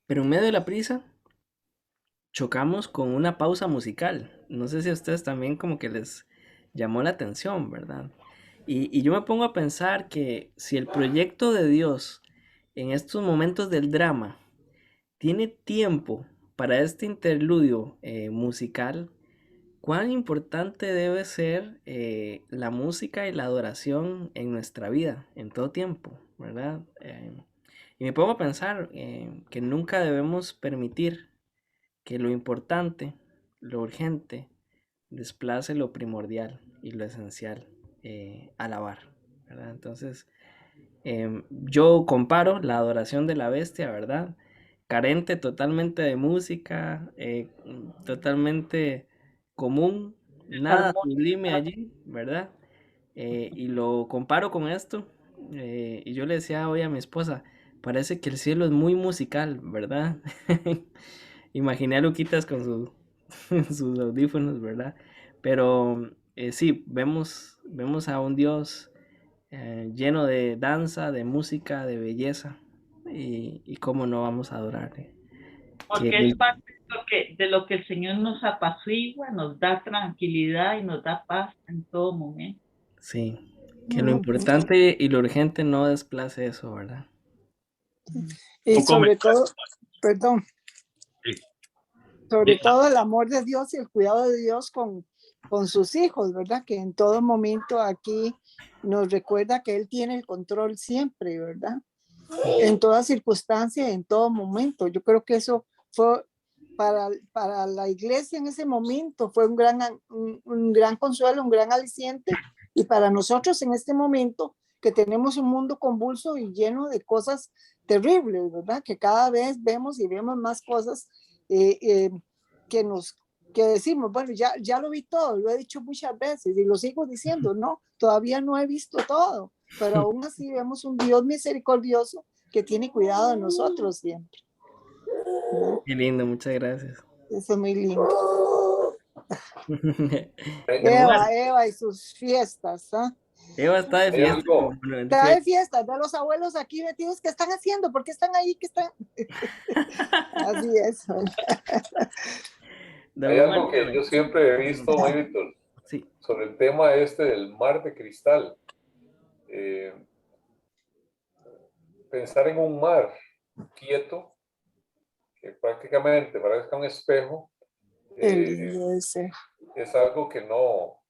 Pero en medio de la prisa, chocamos con una pausa musical. No sé si a ustedes también como que les llamó la atención, ¿verdad? Y yo me pongo a pensar que si el proyecto de Dios en estos momentos del drama tiene tiempo para este interludio musical, cuán importante debe ser la música y la adoración en nuestra vida, en todo tiempo, ¿verdad? Y me pongo a pensar que nunca debemos permitir que lo importante, lo urgente, desplace lo primordial y lo esencial, alabar, ¿verdad? Entonces, yo comparo la adoración de la bestia, ¿verdad? Carente totalmente de música, totalmente común, nada sublime Armónica. allí, ¿verdad? Y lo comparo con esto, y yo le decía hoy a mi esposa, parece que el cielo es muy musical, ¿verdad? Imaginé a Luquitas con sus audífonos, ¿verdad? Pero sí, vemos a un Dios lleno de danza, de música, de belleza. Y cómo no vamos a adorarle. Porque es parte de lo que el Señor nos apacigua, nos da tranquilidad y nos da paz en todo momento. Sí, que lo importante y lo urgente no desplace eso, ¿verdad? Y sobre todo, perdón, Sí. sobre todo el amor de Dios y el cuidado de Dios con sus hijos, ¿verdad? Que en todo momento aquí nos recuerda que Él tiene el control siempre, ¿verdad? En toda circunstancia, en todo momento. Yo creo que eso fue para la iglesia en ese momento, fue un gran consuelo, un gran aliciente. Y para nosotros en este momento, que tenemos un mundo convulso y lleno de cosas terribles, ¿verdad? Que cada vez vemos y vemos más cosas que decimos, bueno, ya lo vi todo, lo he dicho muchas veces y lo sigo diciendo, no, todavía no he visto todo, pero aún así vemos un Dios misericordioso que tiene cuidado de nosotros siempre. ¿No? Qué lindo, muchas gracias. Eso es muy lindo. Eva y sus fiestas, ¿ah? Eva está de fiesta. Está de fiesta, de los abuelos aquí metidos, ¿qué están haciendo? ¿Por qué están ahí? ¿Qué están? Así es. Hay algo que yo siempre he visto, muy Víctor, Sí. sobre el tema este del mar de cristal. Pensar en un mar quieto, que prácticamente parezca un espejo, es algo que no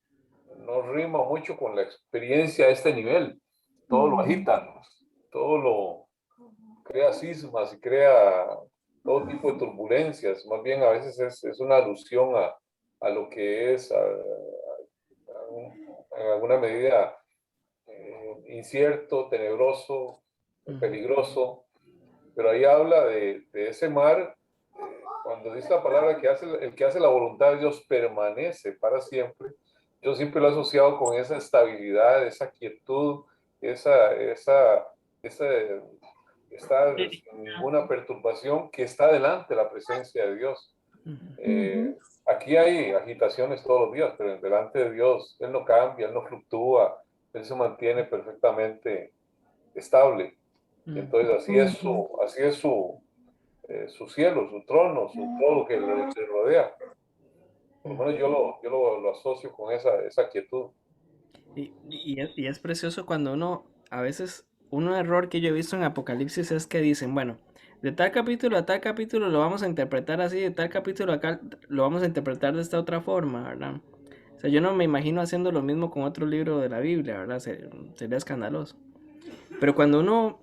rima mucho con la experiencia a este nivel. Todo lo agita, todo lo crea sismas y crea todo tipo de turbulencias. Más bien a veces es una alusión a lo que es en alguna medida incierto, tenebroso, peligroso. Pero ahí habla de ese mar, cuando dice la palabra que el que hace la voluntad de Dios permanece para siempre. Yo siempre lo he asociado con esa estabilidad, esa quietud, estar sin ninguna perturbación, que está delante de la presencia de Dios. Aquí hay agitaciones todos los días, pero delante de Dios Él no cambia, Él no fluctúa, Él se mantiene perfectamente estable. Entonces así es su cielo, su trono, todo lo que le rodea. Por lo menos yo lo asocio con esa quietud. Y es precioso cuando a veces, un error que yo he visto en Apocalipsis es que dicen, bueno, de tal capítulo a tal capítulo lo vamos a interpretar así, de tal capítulo acá lo vamos a interpretar de esta otra forma, ¿verdad? O sea, yo no me imagino haciendo lo mismo con otro libro de la Biblia, ¿verdad? Sería escandaloso. Pero cuando uno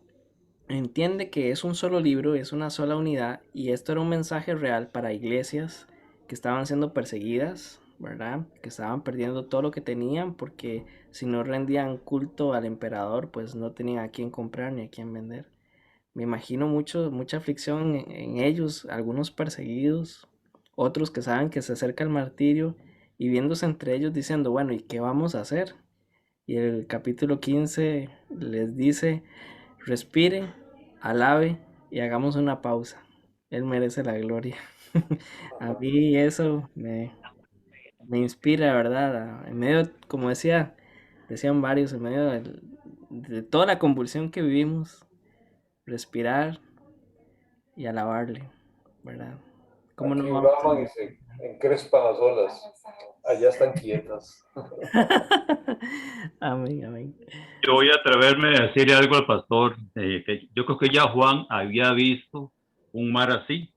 entiende que es un solo libro, es una sola unidad, y esto era un mensaje real para iglesias que estaban siendo perseguidas, ¿verdad? Que estaban perdiendo todo lo que tenían porque si no rendían culto al emperador, pues no tenían a quién comprar ni a quién vender. Me imagino mucha aflicción en ellos, algunos perseguidos, otros que saben que se acerca el martirio y viéndose entre ellos diciendo, bueno, ¿y qué vamos a hacer? Y el capítulo 15 les dice, respire, alabe y hagamos una pausa. Él merece la gloria. A mí eso me inspira, ¿verdad? En medio, como decían varios, en medio de toda la convulsión que vivimos, respirar y alabarle, ¿verdad? ¿Cómo no Aquí vamos braman y se encrespan las olas. Allá están quietas. Amén, amén. Yo voy a atreverme a decirle algo al pastor. Que yo creo que ya Juan había visto un mar así.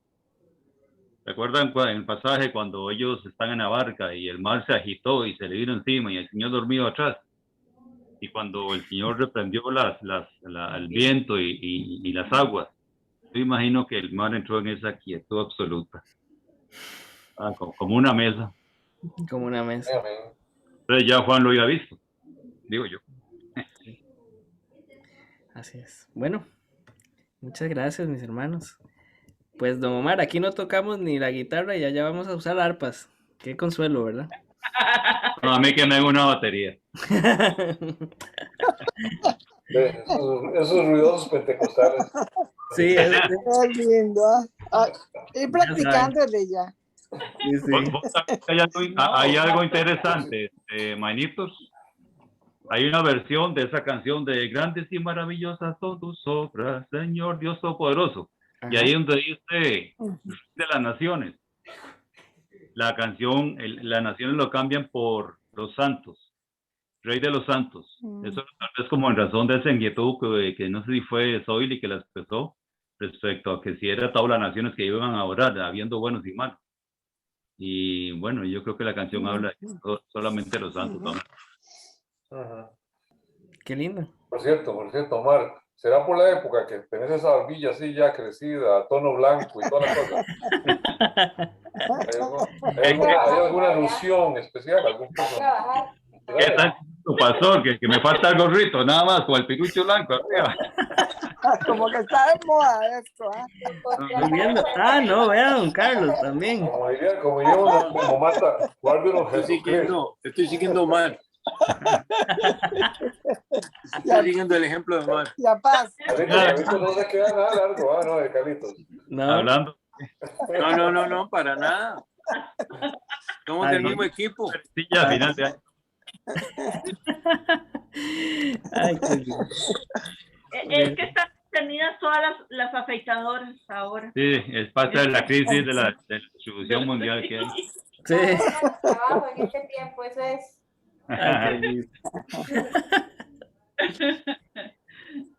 ¿Recuerdan en el pasaje cuando ellos están en la barca y el mar se agitó y se le vino encima y el Señor dormido atrás? Y cuando el Señor reprendió el viento y las aguas, yo imagino que el mar entró en esa quietud absoluta, como una mesa. Como una mesa. Amén. Entonces ya Juan lo había visto, digo yo. Sí. Así es. Bueno, muchas gracias, mis hermanos. Pues, don Omar, aquí no tocamos ni la guitarra y allá vamos a usar arpas. Qué consuelo, ¿verdad? No, a mí que me haga una batería. Esos ruidosos pentecostales. Sí, Es lindo. Ir practicándole ya. Sí, sí. Hay algo interesante, Manitos. Hay una versión de esa canción de Grandes y maravillosas son tus obras, Señor Dios Todopoderoso. Ajá. Y ahí donde dice de las naciones. La canción, las naciones lo cambian por los santos, Rey de los Santos. Eso tal vez como en razón de esa inquietud que no sé si fue Zoili que la expresó respecto a que si era todas las naciones que iban a orar, habiendo buenos y malos. Y bueno, yo creo que la canción habla solamente de los santos. Ajá. Qué lindo. Por cierto, Omar, ¿será por la época que tenés esa barbilla así ya crecida, a tono blanco y toda la cosa? ¿Hay alguna alusión especial? ¿Qué tal tu pastor? Que me falta el gorrito, nada más, con el pirucho blanco arriba. Como que está de moda esto, Estoy viendo. No, vea, don Carlos también. Como yo, como mata, guárdenos Jesucristo. Estoy siguiendo Omar. Estoy siguiendo el ejemplo de Omar. La paz. Carlitos no se queda nada largo, no, de Carlitos. No. Hablando. No, para nada. Somos del mismo equipo. Sí, ya, a final de año. Ay, qué lindo. Es que están detenidas todas las afeitadoras ahora. Sí, es parte de la crisis de la distribución mundial que hay. Sí. Trabajo en este tiempo, eso es. Ay, qué lindo.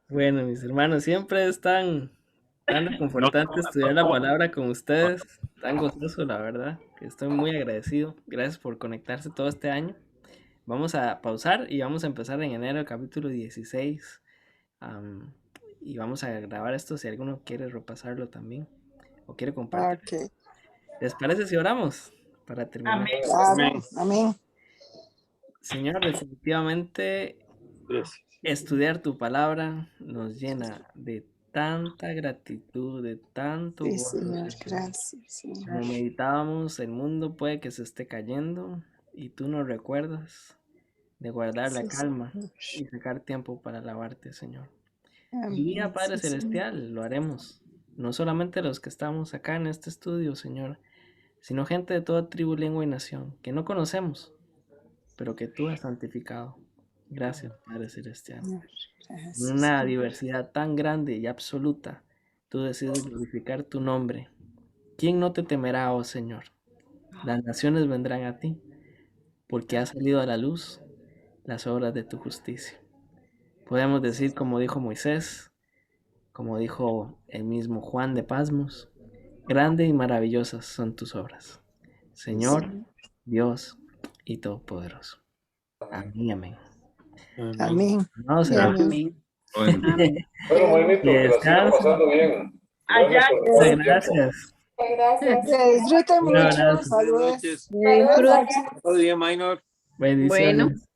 Bueno, mis hermanos, siempre es tan reconfortante estudiar la palabra con ustedes, tan gozoso, la verdad, que estoy muy agradecido. Gracias por conectarse todo este año. Vamos a pausar y vamos a empezar en enero el capítulo 16. Y vamos a grabar esto si alguno quiere repasarlo también o quiere compartir. Ok. ¿Les parece si oramos para terminar? Amén. Claro, amén. Señor, definitivamente Gracias. estudiar tu palabra nos llena de tanta gratitud, de tanto Sí, gozo. Señor, Señor. gracias, Señor. Como meditábamos, el mundo puede que se esté cayendo y tú nos recuerdas de guardar la Sí, calma Señor. y sacar tiempo para alabarte, Señor. Amén, Guía, Padre sí, Señor. Celestial, lo haremos. No solamente los que estamos acá en este estudio, Señor, sino gente de toda tribu, lengua y nación que no conocemos, pero que tú has santificado. Gracias, Padre Celestial. Señor, En gracias. una diversidad tan grande y absoluta, tú decides glorificar tu nombre. ¿Quién no te temerá, oh Señor? Las naciones vendrán a ti, porque ha salido a la luz las obras de tu justicia. Podemos decir, como dijo Moisés, como dijo el mismo Juan de Pasmos, grande y maravillosas son tus obras, Señor, Dios y Todopoderoso. Amén, amén. Amén. Vamos Y a amén. Bueno, Bueno, Morenito, que la sigan Descansa. pasando bien. Allá. Gracias por el tiempo. Gracias. Gracias. Que disfruten Un mucho. abrazo. Saludos. Saludos allá. Todo bien, Minor. Bendiciones.